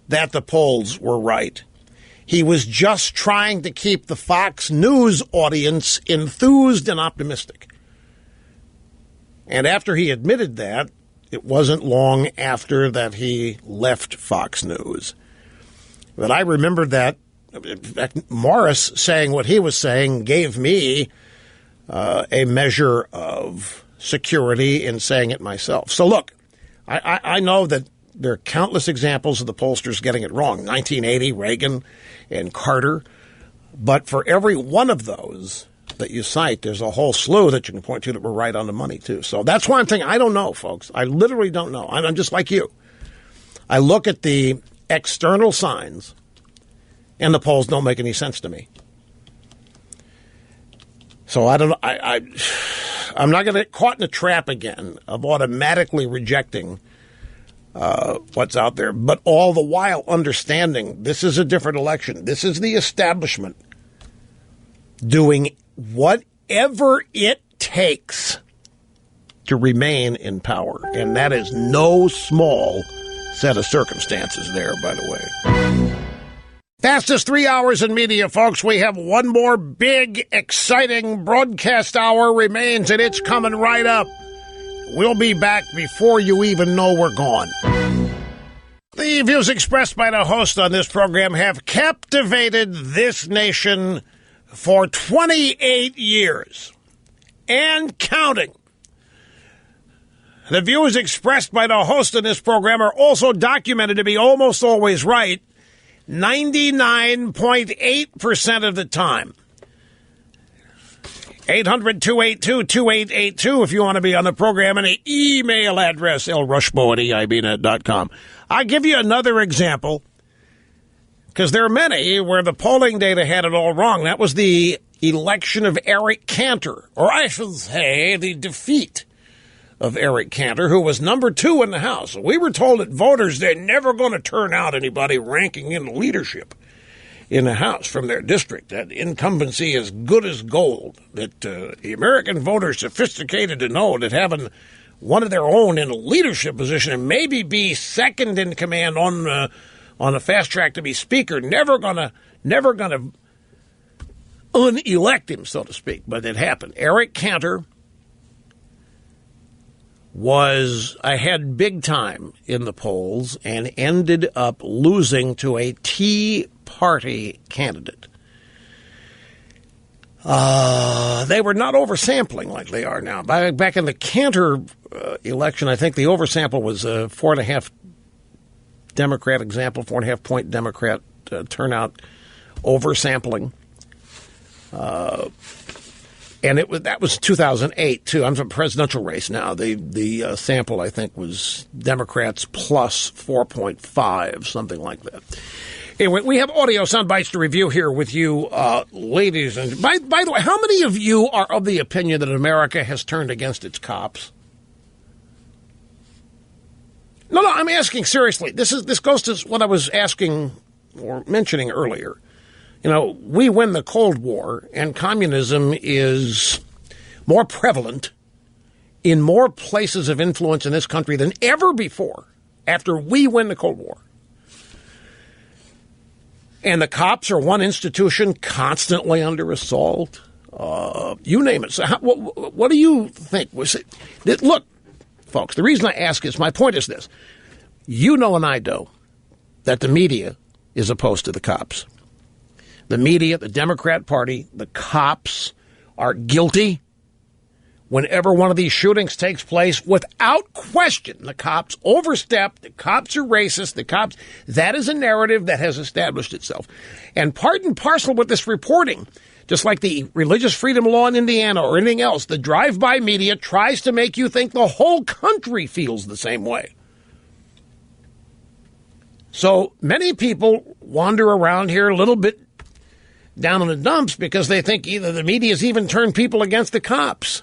Speaker 2: that the polls were right. He was just trying to keep the Fox News audience enthused and optimistic. And after he admitted that, it wasn't long after that he left Fox News. But I remember that. In fact, Morris saying what he was saying gave me a measure of security in saying it myself. So look, I know that there are countless examples of the pollsters getting it wrong. 1980, Reagan and Carter. But for every one of those that you cite, there's a whole slew that you can point to that were right on the money, too. So that's why I'm thinking, I don't know, folks. I literally don't know. I'm just like you. I look at the external signs, and the polls don't make any sense to me. So I don't know. I'm not going to get caught in a trap again of automatically rejecting what's out there, but all the while understanding this is a different election. This is the establishment doing whatever it takes to remain in power. And that is no small set of circumstances there, by the way. Fastest 3 hours in media, folks. We have one more big, exciting broadcast hour remains, and it's coming right up. We'll be back before you even know we're gone. The views expressed by the host on this program have captivated this nation for 28 years and counting. The views expressed by the host on this program are also documented to be almost always right 99.8% of the time. 800-282-2882 if you want to be on the program, and an email address, lrushbo@eibnet.com. I'll give you another example, because there are many where the polling data had it all wrong. That was the election of Eric Cantor, or I should say the defeat of Eric Cantor, who was number 2 in the House. We were told that voters, they're never going to turn out anybody ranking in leadership in the House from their district. That incumbency is good as gold. That the American voter is sophisticated to know that having one of their own in a leadership position and maybe be second in command on a fast track to be speaker, never gonna unelect him, so to speak. But it happened. Eric Cantor was ahead big time in the polls and ended up losing to a Tea Party candidate. They were not oversampling like they are now. Back in the Cantor election, I think the oversample was 4.5 Democrat example, 4.5 point Democrat turnout oversampling. And that was 2008 too. I'm from presidential race now. The sample I think was Democrats plus 4.5, something like that. Anyway, we have audio sound bites to review here with you, ladies. And by the way, how many of you are of the opinion that America has turned against its cops? No, I'm asking seriously. This goes to what I was asking or mentioning earlier. You know, we win the Cold War, and communism is more prevalent in more places of influence in this country than ever before after we win the Cold War. And the cops are one institution constantly under assault. You name it. So what do you think? Look, folks, the reason I ask is, my point is this. You know and I know that the media is opposed to the cops. The media, the Democrat Party, the cops are guilty. Whenever one of these shootings takes place, without question, the cops overstep, the cops are racist, that is a narrative that has established itself. And part and parcel with this reporting, just like the religious freedom law in Indiana or anything else, the drive-by media tries to make you think the whole country feels the same way. So many people wander around here a little bit down in the dumps because they think either the media's even turned people against the cops.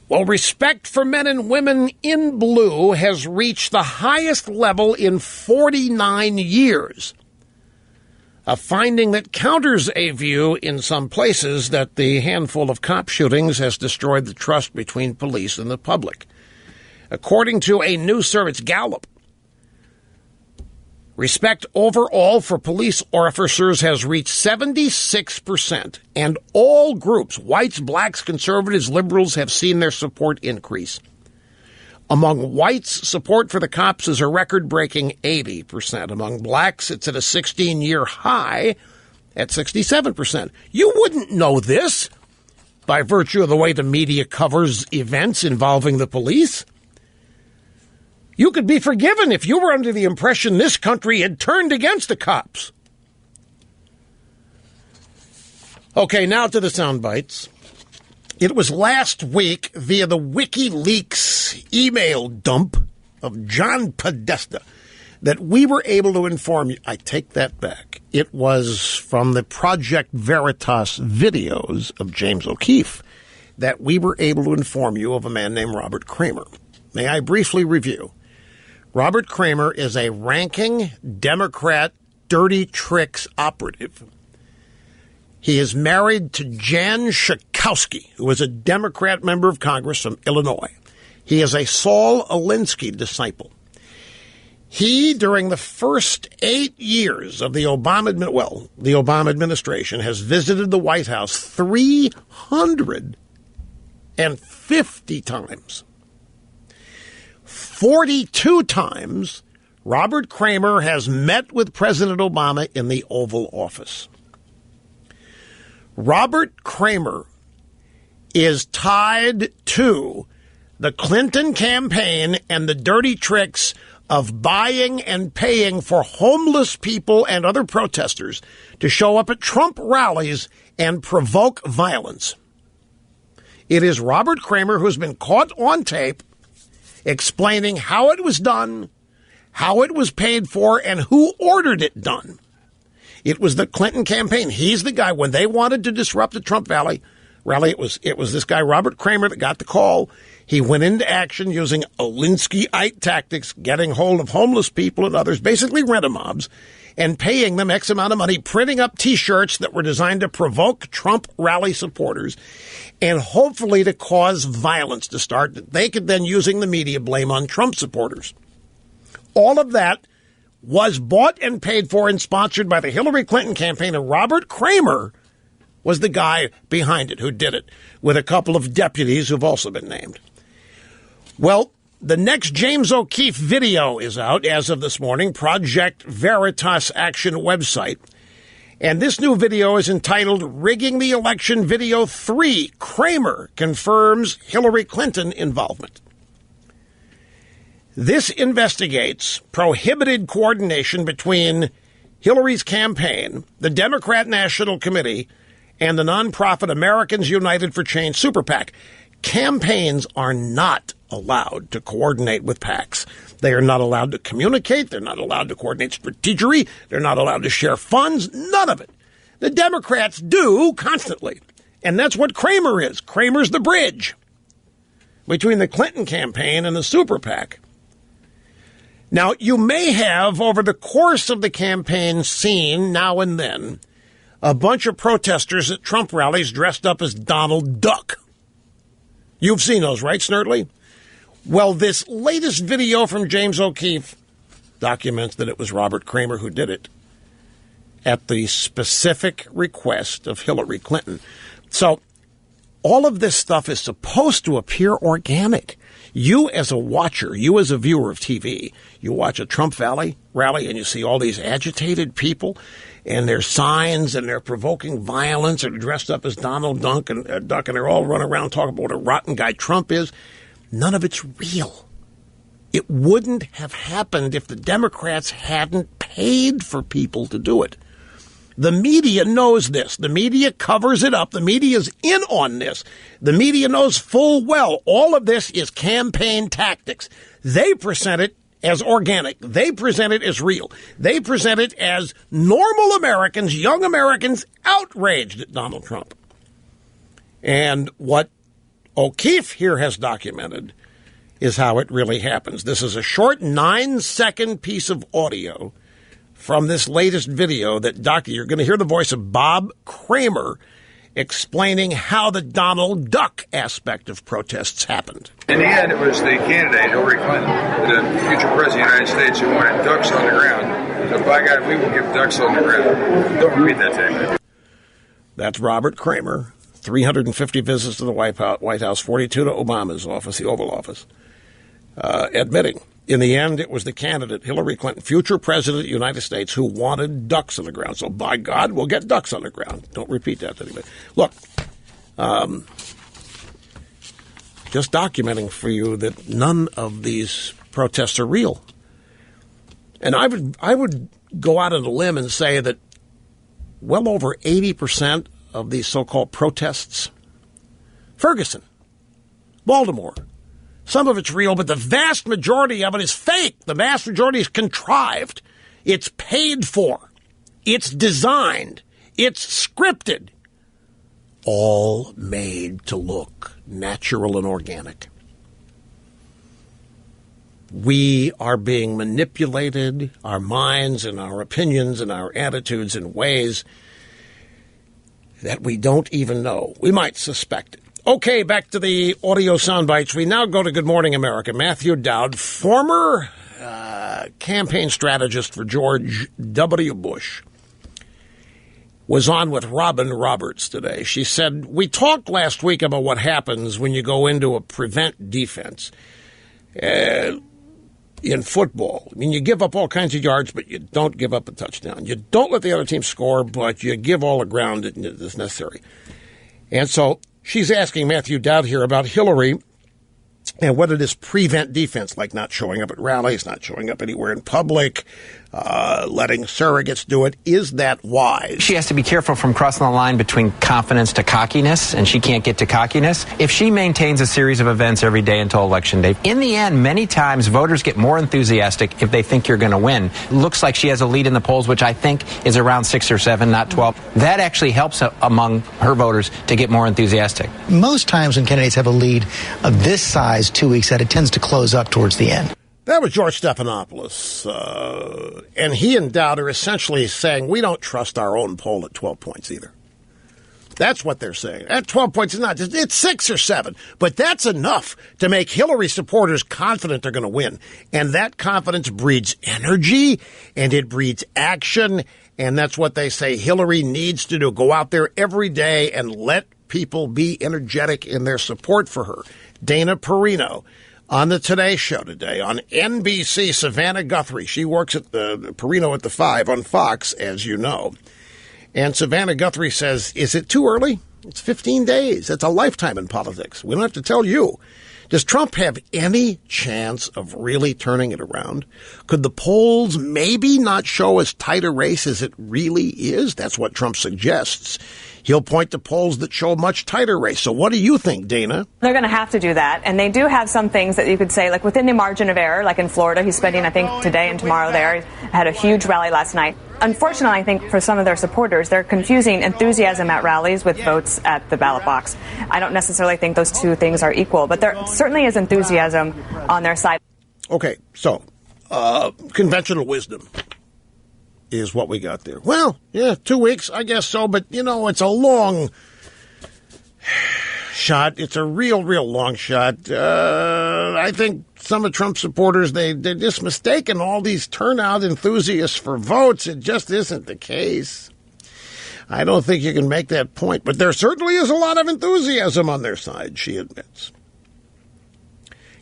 Speaker 2: Well, respect for men and women in blue has reached the highest level in 49 years, a finding that counters a view in some places that the handful of cop shootings has destroyed the trust between police and the public. According to a new survey, Gallup, respect overall for police officers has reached 76%, and all groups, whites, blacks, conservatives, liberals, have seen their support increase. Among whites, support for the cops is a record-breaking 80%. Among blacks, it's at a 16-year high at 67%. You wouldn't know this by virtue of the way the media covers events involving the police. You could be forgiven if you were under the impression this country had turned against the cops. Okay, now to the sound bites. It was last week via the WikiLeaks email dump of John Podesta that we were able to inform you. I take that back. It was from the Project Veritas videos of James O'Keefe that we were able to inform you of a man named Robert Kramer. May I briefly review? Robert Kramer is a ranking Democrat dirty tricks operative. He is married to Jan Schakowsky, who is a Democrat member of Congress from Illinois. He is a Saul Alinsky disciple. He, during the first 8 years of the Obama administration, has visited the White House 350 times. 42 times, Robert Kramer has met with President Obama in the Oval Office. Robert Kramer is tied to the Clinton campaign and the dirty tricks of buying and paying for homeless people and other protesters to show up at Trump rallies and provoke violence. It is Robert Kramer who's been caught on tape explaining how it was done, how it was paid for, and who ordered it done. It was the Clinton campaign. He's the guy. When they wanted to disrupt the Trump rally, it was this guy, Robert Kramer, that got the call. He went into action using Alinsky-ite tactics, getting hold of homeless people and others, basically rent-a-mobs, and paying them X amount of money, printing up T-shirts that were designed to provoke Trump rally supporters and hopefully to cause violence to start that they could then, using the media, blame on Trump supporters. All of that was bought and paid for and sponsored by the Hillary Clinton campaign, and Robert Kramer was the guy behind it who did it, with a couple of deputies who've also been named. Well, the next James O'Keefe video is out as of this morning, Project Veritas Action website. And this new video is entitled Rigging the Election Video 3, Kramer Confirms Hillary Clinton Involvement. This investigates prohibited coordination between Hillary's campaign, the Democrat National Committee, and the nonprofit Americans United for Change Super PAC. Campaigns are not allowed to coordinate with PACs. They are not allowed to communicate. They're not allowed to coordinate strategery. They're not allowed to share funds. None of it. The Democrats do constantly. And that's what Kramer is. Kramer's the bridge between the Clinton campaign and the Super PAC. Now, you may have, over the course of the campaign, seen now and then a bunch of protesters at Trump rallies dressed up as Donald Duck. You've seen those, right, Snerdley? Well, this latest video from James O'Keefe documents that it was Robert Kramer who did it at the specific request of Hillary Clinton. So all of this stuff is supposed to appear organic. You as a watcher, you as a viewer of TV, you watch a Trump rally and you see all these agitated people and their signs and they're provoking violence and dressed up as Donald Duck and they're all running around talking about what a rotten guy Trump is. None of it's real. It wouldn't have happened if the Democrats hadn't paid for people to do it. The media knows this. The media covers it up. The media's in on this. The media knows full well all of this is campaign tactics. They present it as organic. They present it as real. They present it as normal Americans, young Americans, outraged at Donald Trump. And what O'Keefe here has documented is how it really happens. This is a short 9-second piece of audio from this latest video that you're going to hear the voice of Bob Kramer explaining how the Donald Duck aspect of protests happened.
Speaker 10: In the end, it was the candidate, Hillary Clinton, the future president of the United States, who wanted ducks on the ground. So by God, we will give ducks on the ground. Don't repeat that to me.
Speaker 2: That's Robert Kramer. 350 visits to the White House, 42 to Obama's office, the Oval Office, admitting in the end it was the candidate, Hillary Clinton, future president of the United States, who wanted ducks on the ground. So by God, we'll get ducks on the ground. Don't repeat that to anybody. Look, just documenting for you that none of these protests are real. And I would go out on a limb and say that well over 80% of these so-called protests, Ferguson, Baltimore, some of it's real, but the vast majority of it is fake. The vast majority is contrived. It's paid for. It's designed. It's scripted. All made to look natural and organic. We are being manipulated, our minds and our opinions and our attitudes in ways that we don't even know. We might suspect it. Okay, back to the audio sound bites. We now go to Good Morning America. Matthew Dowd, former campaign strategist for George W. Bush, was on with Robin Roberts today. She said, we talked last week about what happens when you go into a prevent defense in football. I mean, you give up all kinds of yards, but you don't give up a touchdown. You don't let the other team score, but you give all the ground that's necessary. And so she's asking Matthew Dowd here about Hillary and whether this prevent defense, like not showing up at rallies, not showing up anywhere in public, letting surrogates do it, is that wise?
Speaker 11: She has to be careful from crossing the line between confidence to cockiness, and she can't get to cockiness. If she maintains a series of events every day until Election Day, in the end, many times voters get more enthusiastic if they think you're going to win. Looks like she has a lead in the polls, which I think is around 6 or 7, not 12. That actually helps among her voters to get more enthusiastic.
Speaker 12: Most times when candidates have a lead of this size, 2 weeks out, it tends to close up towards the end.
Speaker 2: That was George Stephanopoulos, and he and Dowd are essentially saying we don't trust our own poll at 12 points either. That's what they're saying. At 12 points, it's 6 or 7, but that's enough to make Hillary supporters confident they're going to win. And that confidence breeds energy, and it breeds action, and that's what they say Hillary needs to do. Go out there every day and let people be energetic in their support for her. Dana Perino on the Today Show today on NBC. Savannah Guthrie, she works at the Perino at the 5 on Fox, as you know. And Savannah Guthrie says, is it too early? It's 15 days. That's a lifetime in politics. We don't have to tell you. Does Trump have any chance of really turning it around? Could the polls maybe not show as tight a race as it really is? That's what Trump suggests. He'll point to polls that show a much tighter race. So what do you think, Dana?
Speaker 13: They're going to have to do that. And they do have some things that you could say, like within the margin of error, like in Florida, he's spending, I think, today and tomorrow there. He had a huge rally last night. Unfortunately, I think for some of their supporters, they're confusing enthusiasm at rallies with votes at the ballot box. I don't necessarily think those two things are equal, but there certainly is enthusiasm on their side.
Speaker 2: Okay, so conventional wisdom is what we got there. Well, yeah, 2 weeks, I guess so, but, it's a long shot. It's a real long shot. I think some of Trump's supporters, they're just mistaken all these turnout enthusiasts for votes. It just isn't the case. I don't think you can make that point, but there certainly is a lot of enthusiasm on their side, she admits.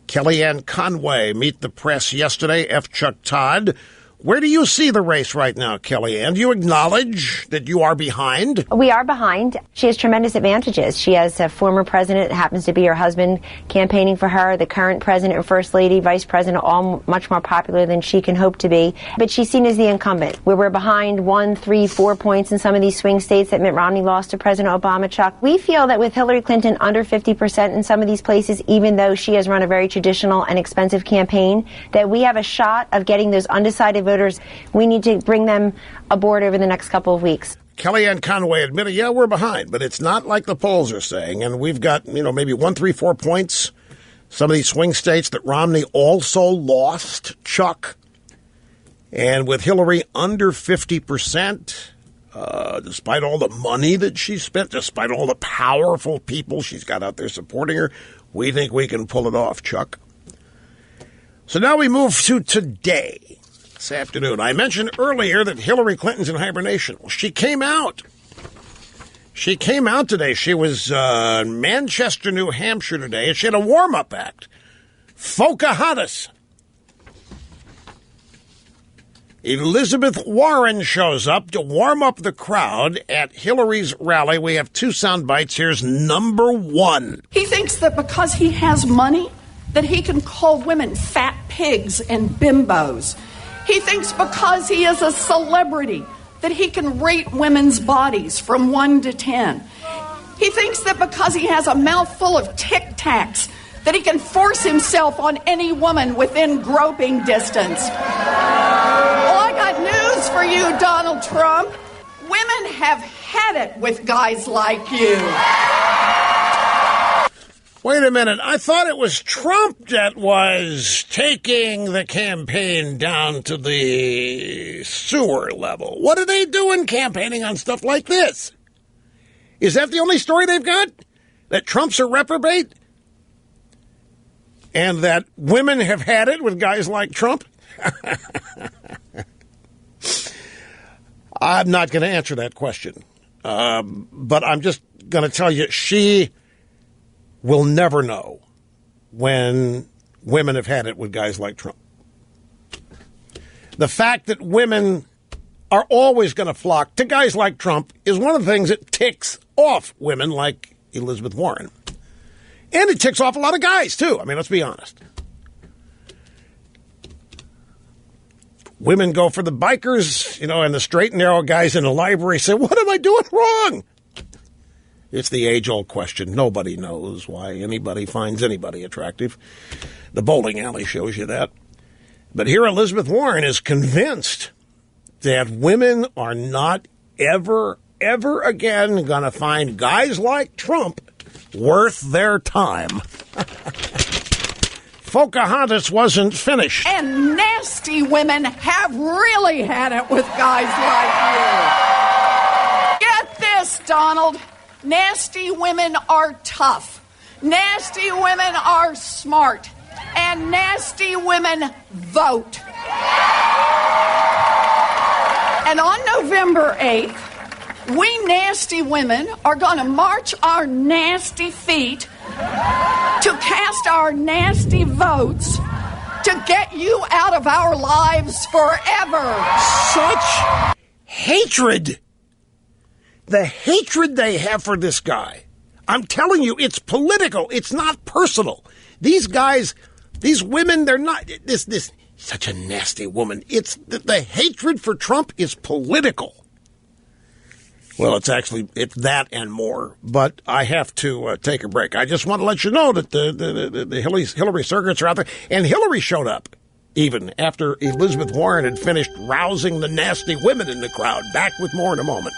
Speaker 2: Kellyanne Conway, Meet the Press yesterday, F. Chuck Todd. Where do you see the race right now, Kellyanne? Do you acknowledge that you are behind?
Speaker 14: We are behind. She has tremendous advantages. She has a former president that happens to be her husband campaigning for her, the current president and first lady, vice president, all much more popular than she can hope to be. But she's seen as the incumbent, where we're behind 1, 3, 4 points in some of these swing states that Mitt Romney lost to President Obama, Chuck. We feel that with Hillary Clinton under 50% in some of these places, even though she has run a very traditional and expensive campaign, that we have a shot of getting those undecided voters. We need to bring them aboard over the next couple of weeks.
Speaker 2: Kellyanne Conway admitted, yeah, we're behind, but it's not like the polls are saying. And we've got, maybe 1, 3, 4 points. Some of these swing states that Romney also lost, Chuck. And with Hillary under 50%, despite all the money that she spent, despite all the powerful people she's got out there supporting her, we think we can pull it off, Chuck. So now we move to today. This afternoon. I mentioned earlier that Hillary Clinton's in hibernation. Well, she came out. She came out today. She was in Manchester, New Hampshire today, and she had a warm-up act. Pocahontas. Elizabeth Warren shows up to warm up the crowd at Hillary's rally. We have 2 sound bites. Here's number 1.
Speaker 15: He thinks that because he has money, that he can call women fat pigs and bimbos. He thinks because he is a celebrity that he can rate women's bodies from 1 to 10. He thinks that because he has a mouthful of Tic Tacs that he can force himself on any woman within groping distance. Well, I got news for you, Donald Trump. Women have had it with guys like you.
Speaker 2: Wait a minute. I thought it was Trump that was taking the campaign down to the sewer level. What are they doing campaigning on stuff like this? Is that the only story they've got? That Trump's a reprobate? And that women have had it with guys like Trump? I'm not going to answer that question. But I'm just going to tell you, she will never know when women have had it with guys like Trump. The fact that women are always going to flock to guys like Trump is one of the things that ticks off women like Elizabeth Warren. And it ticks off a lot of guys, too. I mean, let's be honest. Women go for the bikers, and the straight and narrow guys in the library say, what am I doing wrong? It's the age-old question. Nobody knows why anybody finds anybody attractive. The bowling alley shows you that. But here Elizabeth Warren is convinced that women are not ever again going to find guys like Trump worth their time. Pocahontas wasn't finished.
Speaker 15: And nasty women have really had it with guys like you. Get this, Donald. Nasty women are tough. Nasty women are smart. And nasty women vote. And on November 8th, we nasty women are going to march our nasty feet to cast our nasty votes to get you out of our lives forever.
Speaker 2: Such hatred. The hatred they have for this guy. I'm telling you, it's political. It's not personal. These guys, these women, they're not, this such a nasty woman. It's the hatred for Trump is political. Well, it's that and more. But I have to take a break. I just want to let you know that the Hillary circuits are out there. And Hillary showed up even after Elizabeth Warren had finished rousing the nasty women in the crowd. Back with more in a moment.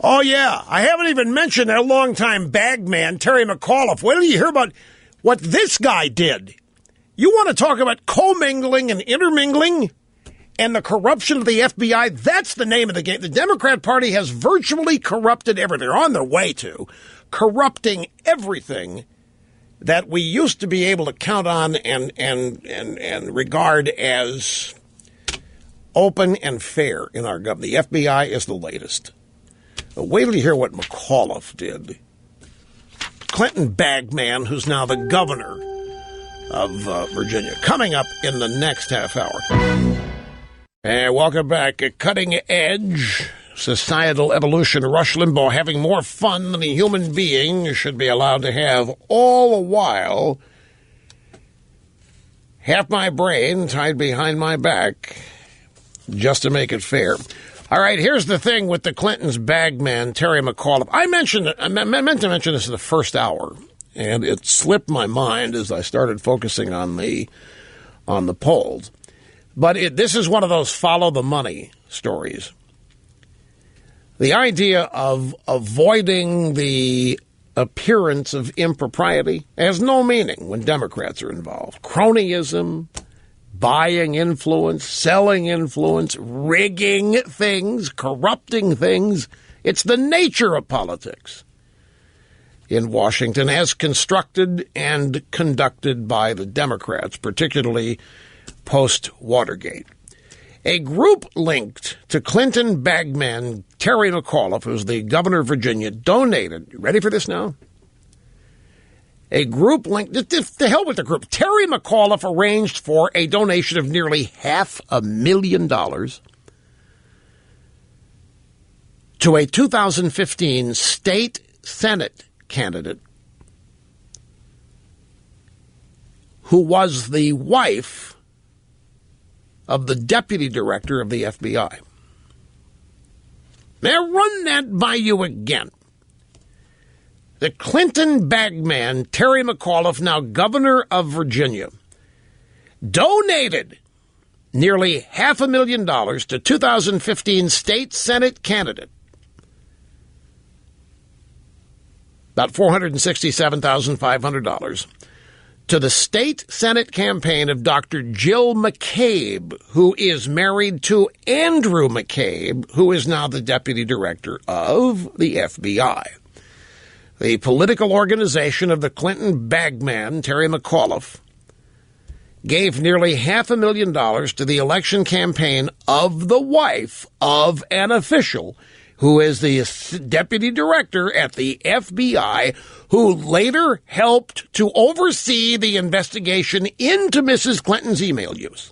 Speaker 2: Oh, yeah. I haven't even mentioned their longtime bag man, Terry McAuliffe. Wait till you hear about what this guy did. You want to talk about commingling and intermingling and the corruption of the FBI? That's the name of the game. The Democrat Party has virtually corrupted everything. They're on their way to corrupting everything that we used to be able to count on and regard as open and fair in our government. The FBI is the latest. But wait till you hear what McAuliffe did. Clinton bagman, who's now the governor of Virginia, coming up in the next half hour. And welcome back. Cutting Edge, Societal Evolution, Rush Limbaugh, having more fun than a human being should be allowed to have, all the while half my brain tied behind my back just to make it fair. All right, here's the thing with the Clintons' bagman, Terry McAuliffe. I meant to mention this in the first hour, and it slipped my mind as I started focusing on the polls. But this is one of those follow the money stories. The idea of avoiding the appearance of impropriety has no meaning when Democrats are involved. Cronyism, buying influence, selling influence, rigging things, corrupting things. It's the nature of politics in Washington as constructed and conducted by the Democrats, particularly post-Watergate. A group linked to Clinton bagman Terry McAuliffe, who's the governor of Virginia, donated, you ready for this now? A group linked, to hell with the group. Terry McAuliffe arranged for a donation of nearly $500,000 to a 2015 state Senate candidate who was the wife of the deputy director of the FBI. May I run that by you again? The Clinton bagman, Terry McAuliffe, now governor of Virginia, donated nearly $500,000 to 2015 state Senate candidate, about $467,500, to the state Senate campaign of Dr. Jill McCabe, who is married to Andrew McCabe, who is now the deputy director of the FBI. The political organization of the Clinton bagman, Terry McAuliffe, gave nearly $500,000 to the election campaign of the wife of an official who is the deputy director at the FBI, who later helped to oversee the investigation into Mrs. Clinton's email use.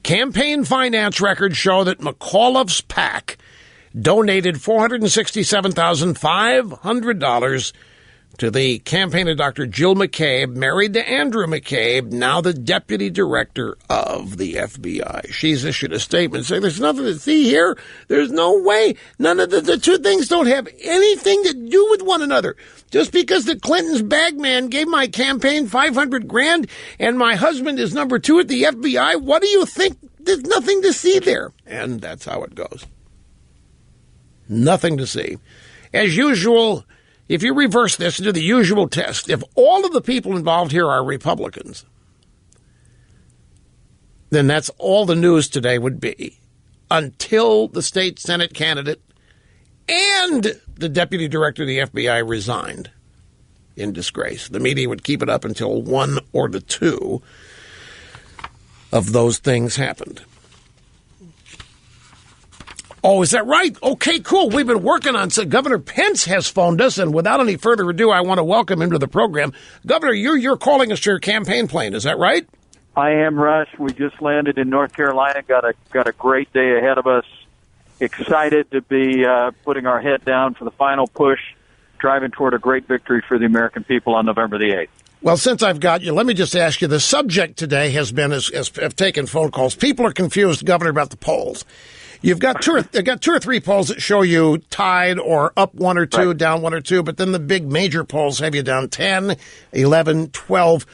Speaker 2: Campaign finance records show that McAuliffe's PAC donated $467,500 to the campaign of Dr. Jill McCabe, married to Andrew McCabe, now the deputy director of the FBI. She's issued a statement saying there's nothing to see here. There's no way. None of the two things don't have anything to do with one another. Just because the Clintons bagman gave my campaign $500,000 and my husband is number 2 at the FBI, what do you think? There's nothing to see there. And that's how it goes. Nothing to see. As usual, if you reverse this and do the usual test, if all of the people involved here are Republicans, then that's all the news today would be until the state Senate candidate and the deputy director of the FBI resigned in disgrace. The media would keep it up until one or the two of those things happened. Oh, is that right? Okay, cool. We've been working on it. Governor Pence has phoned us, and without any further ado, I want to welcome him to the program. Governor, you're calling us to your campaign plane. Is that right?
Speaker 16: I am, Rush. We just landed in North Carolina. Got a great day ahead of us. Excited to be putting our head down for the final push, driving toward a great victory for the American people on November the 8th.
Speaker 2: Well, since I've got you, let me just ask you, the subject today has been, as have taken phone calls. People are confused, Governor, about the polls. You've got two or three polls that show you tied or up 1 or 2, right, down 1 or 2, but then the big major polls have you down 10, 11, 12.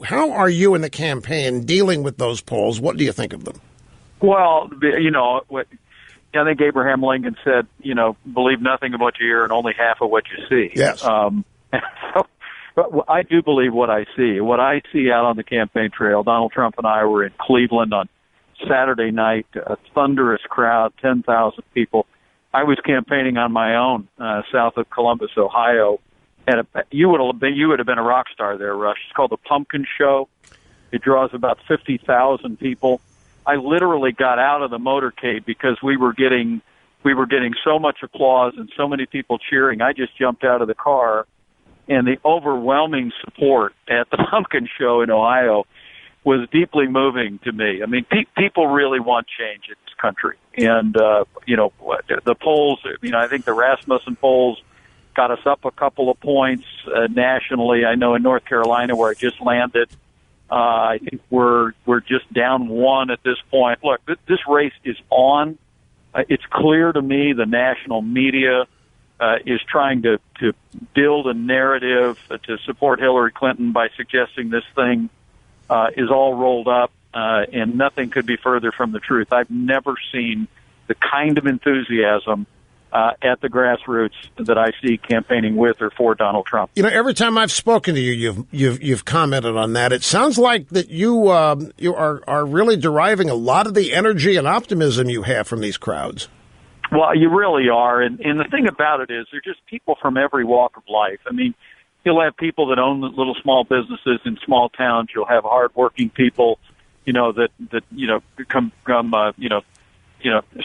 Speaker 2: How are you in the campaign dealing with those polls? What do you think of them?
Speaker 16: Well, I think Abraham Lincoln said, believe nothing of what you hear and only half of what you see.
Speaker 2: Yes.
Speaker 16: But I do believe what I see. What I see out on the campaign trail, Donald Trump and I were in Cleveland on Saturday night, a thunderous crowd, 10,000 people. I was campaigning on my own south of Columbus, Ohio. And you would have been a rock star there, Rush. It's called the Pumpkin Show. It draws about 50,000 people. I literally got out of the motorcade because we were getting so much applause and so many people cheering. I just jumped out of the car, and the overwhelming support at the Pumpkin Show in Ohio was deeply moving to me. I mean, people really want change in this country. And, the polls, I think the Rasmussen polls got us up a couple of points nationally. I know in North Carolina, where I just landed, I think we're just down 1 at this point. Look, this race is on. It's clear to me the national media is trying to build a narrative to support Hillary Clinton by suggesting this thing is all rolled up, and nothing could be further from the truth. I've never seen the kind of enthusiasm at the grassroots that I see campaigning with or for Donald Trump.
Speaker 2: Every time I've spoken to you, you've commented on that. It sounds like that you are really deriving a lot of the energy and optimism you have from these crowds.
Speaker 16: Well, you really are, and the thing about it is they're just people from every walk of life. I mean, you'll have people that own little small businesses in small towns. You'll have hardworking people, that come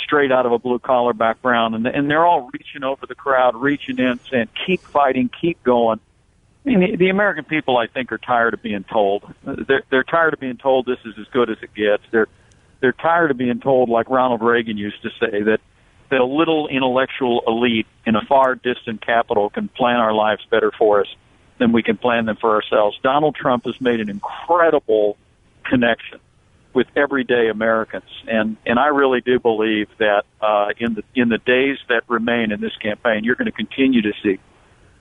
Speaker 16: straight out of a blue collar background, and they're all reaching over the crowd, reaching in, saying, "Keep fighting, keep going." I mean, the American people, I think, are tired of being told. They're tired of being told this is as good as it gets. They're tired of being told, like Ronald Reagan used to say, that a little intellectual elite in a far distant capital can plan our lives better for us than we can plan them for ourselves. Donald Trump has made an incredible connection with everyday Americans, and I really do believe that in the days that remain in this campaign, you're going to continue to see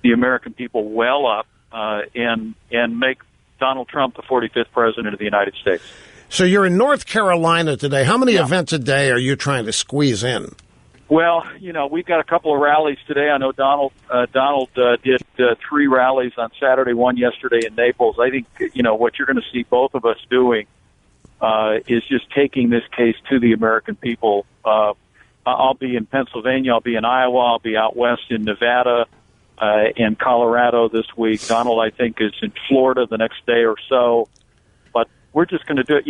Speaker 16: the American people well up and make Donald Trump the 45th president of the United States.
Speaker 2: So you're in North Carolina today. How many events a day are you trying to squeeze in?
Speaker 16: Well, we've got a couple of rallies today. I know Donald did 3 rallies on Saturday, 1 yesterday in Naples. I think, what you're going to see both of us doing is just taking this case to the American people. I'll be in Pennsylvania. I'll be in Iowa. I'll be out west in Nevada and Colorado this week. Donald, I think, is in Florida the next day or so. But we're just going to do it.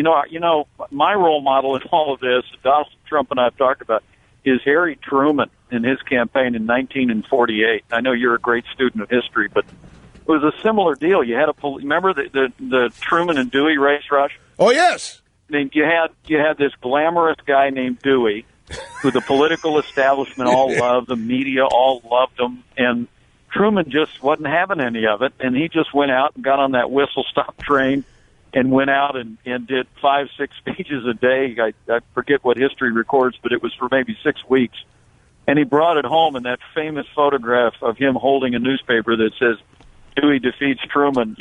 Speaker 16: My role model in all of this, Donald Trump and I have talked about, is Harry Truman in his campaign in 1948. I know you're a great student of history, but it was a similar deal. You had remember the Truman and Dewey race, Rush?
Speaker 2: Oh, yes.
Speaker 16: I mean, you had this glamorous guy named Dewey, who the political establishment all loved, the media all loved him, and Truman just wasn't having any of it, and he just went out and got on that whistle-stop train and went out and did 5-6 speeches a day. I forget what history records, but it was for maybe 6 weeks. And he brought it home in that famous photograph of him holding a newspaper that says, Dewey defeats Truman.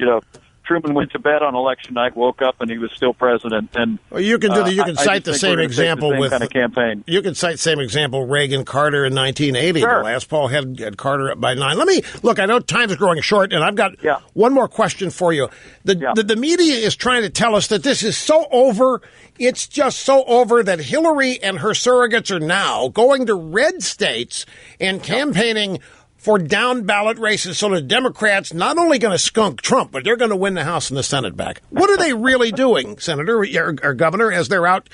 Speaker 16: Truman went to bed on election night, woke up, and he was still president. And
Speaker 2: well, you can cite the same example with
Speaker 16: kind of campaign.
Speaker 2: You can cite the same example Reagan Carter in 1980.
Speaker 16: Sure.
Speaker 2: The last poll had Carter up by 9. Let me look. I know time's growing short, and I've got one more question for you. The media is trying to tell us that this is so over. It's just so over that Hillary and her surrogates are now going to red states and campaigning for down-ballot races, so the Democrats not only going to skunk Trump, but they're going to win the House and the Senate back. What are they really doing, Senator or Governor, as they're out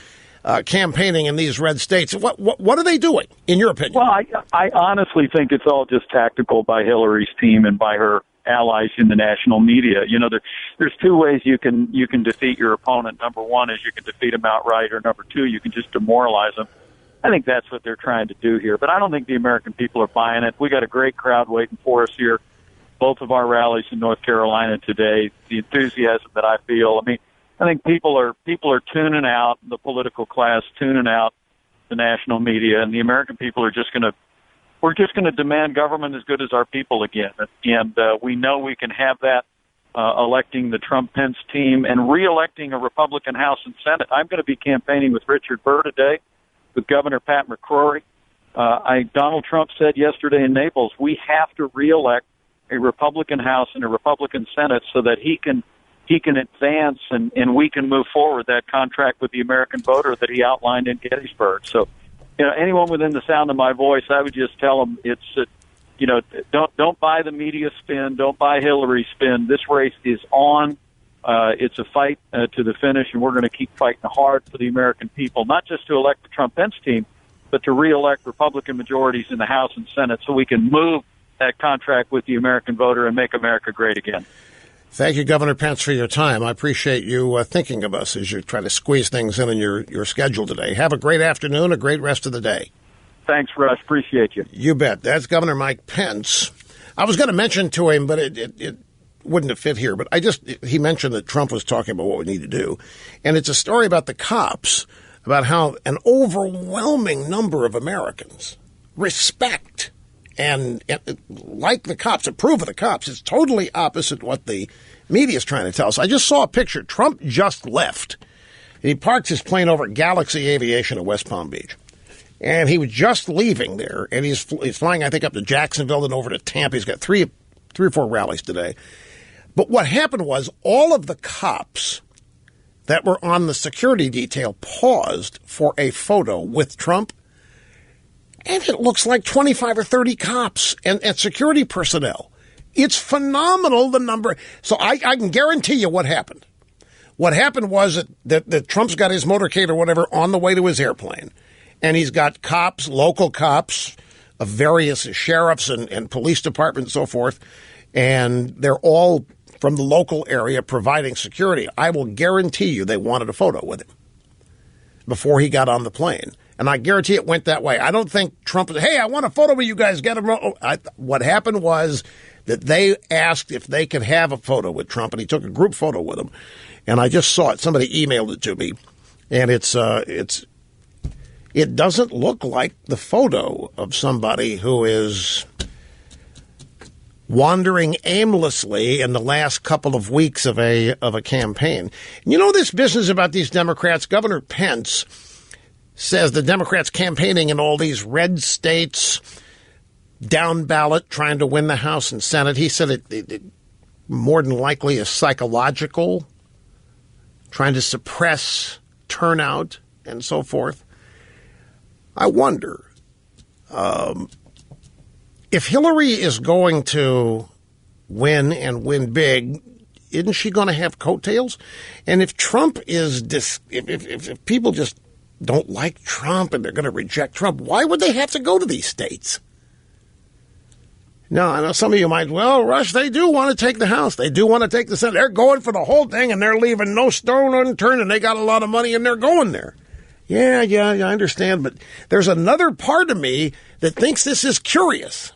Speaker 2: campaigning in these red states? What are they doing, in your opinion?
Speaker 16: Well, I honestly think it's all just tactical by Hillary's team and by her allies in the national media. There's 2 ways you can defeat your opponent. Number 1 is you can defeat them outright, or number 2, you can just demoralize them. I think that's what they're trying to do here. But I don't think the American people are buying it. We got a great crowd waiting for us here. Both of our rallies in North Carolina today, the enthusiasm that I feel. I mean, I think people are tuning out, the political class tuning out the national media, and the American people are we're just going to demand government as good as our people again. And we know we can have that electing the Trump-Pence team and re-electing a Republican House and Senate. I'm going to be campaigning with Richard Burr today, with Governor Pat McCrory. Donald Trump said yesterday in Naples, we have to reelect a Republican House and a Republican Senate so that he can advance and we can move forward that contract with the American voter that he outlined in Gettysburg. So, anyone within the sound of my voice, I would just tell them don't buy the media spin, don't buy Hillary's spin. This race is on. It's a fight to the finish, and we're going to keep fighting hard for the American people, not just to elect the Trump-Pence team, but to re-elect Republican majorities in the House and Senate so we can move that contract with the American voter and make America great again.
Speaker 2: Thank you, Governor Pence, for your time. I appreciate you thinking of us as you try to squeeze things in your schedule today. Have a great afternoon, a great rest of the day.
Speaker 16: Thanks, Rush. Appreciate you.
Speaker 2: You bet. That's Governor Mike Pence. I was going to mention to him, but it wouldn't have fit here, but he mentioned that Trump was talking about what we need to do. And it's a story about the cops, about how an overwhelming number of Americans respect and like the cops, approve of the cops. It's totally opposite what the media is trying to tell us. I just saw a picture. Trump just left. He parked his plane over at Galaxy Aviation in West Palm Beach. And he was just leaving there, and he's flying, I think, up to Jacksonville and over to Tampa. He's got three or four rallies today. But what happened was all of the cops that were on the security detail paused for a photo with Trump. And it looks like 25 or 30 cops and security personnel. It's phenomenal, the number. So I can guarantee you what happened. What happened was that Trump's got his motorcade or whatever on the way to his airplane. And he's got cops, local cops of various sheriffs and police departments and so forth. And they're all from the local area providing security. I will guarantee you they wanted a photo with him before he got on the plane. And I guarantee it went that way. I don't think Trump was, hey, I want a photo with you guys. Get him. What happened was that they asked if they could have a photo with Trump, and he took a group photo with him. And I just saw it. Somebody emailed it to me. And it doesn't look like the photo of somebody who is wandering aimlessly in the last couple of weeks of a campaign. And you know this business about these Democrats, Governor Pence says the Democrats campaigning in all these red states, down ballot, trying to win the House and Senate. He said it more than likely is psychological, trying to suppress turnout and so forth. I wonder if Hillary is going to win and win big, isn't she going to have coattails? And if Trump is if people just don't like Trump and they're going to reject Trump, why would they have to go to these states? Now, I know some of you might, well, Rush, they do want to take the House. They do want to take the Senate. They're going for the whole thing, and they're leaving no stone unturned, and they got a lot of money, and they're going there. Yeah, I understand, but there's another part of me that thinks this is curious,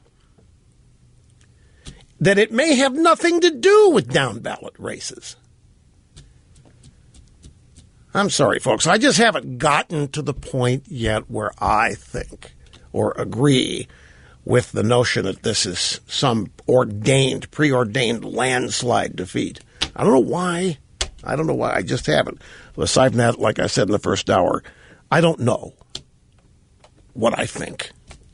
Speaker 2: that it may have nothing to do with down-ballot races. I'm sorry, folks. I just haven't gotten to the point yet where I think or agree with the notion that this is some preordained landslide defeat. I don't know why. I just haven't. Aside from that, like I said in the first hour, I don't know what I think.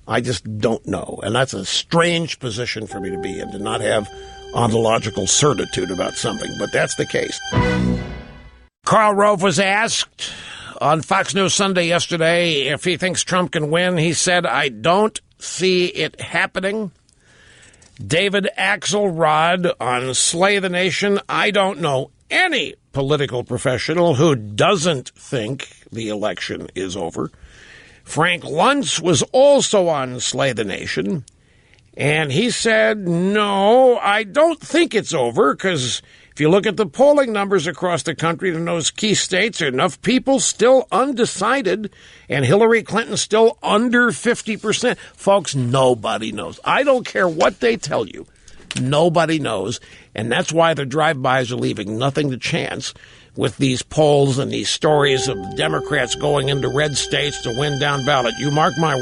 Speaker 2: I just don't know. And that's a strange position for me to be in, to not have ontological certitude about something. But that's the case. Karl Rove was asked on Fox News Sunday yesterday if he thinks Trump can win. He said, I don't see it happening. David Axelrod on Slay the Nation. I don't know any political professional who doesn't think the election is over. Frank Luntz was also on Slay the Nation, and he said, no, I don't think it's over, because if you look at the polling numbers across the country in those key states, there are enough people still undecided, and Hillary Clinton still under 50%. Folks, nobody knows. I don't care what they tell you. Nobody knows, and that's why the drive-bys are leaving nothing to chance with these polls and these stories of Democrats going into red states to win down ballot. You mark my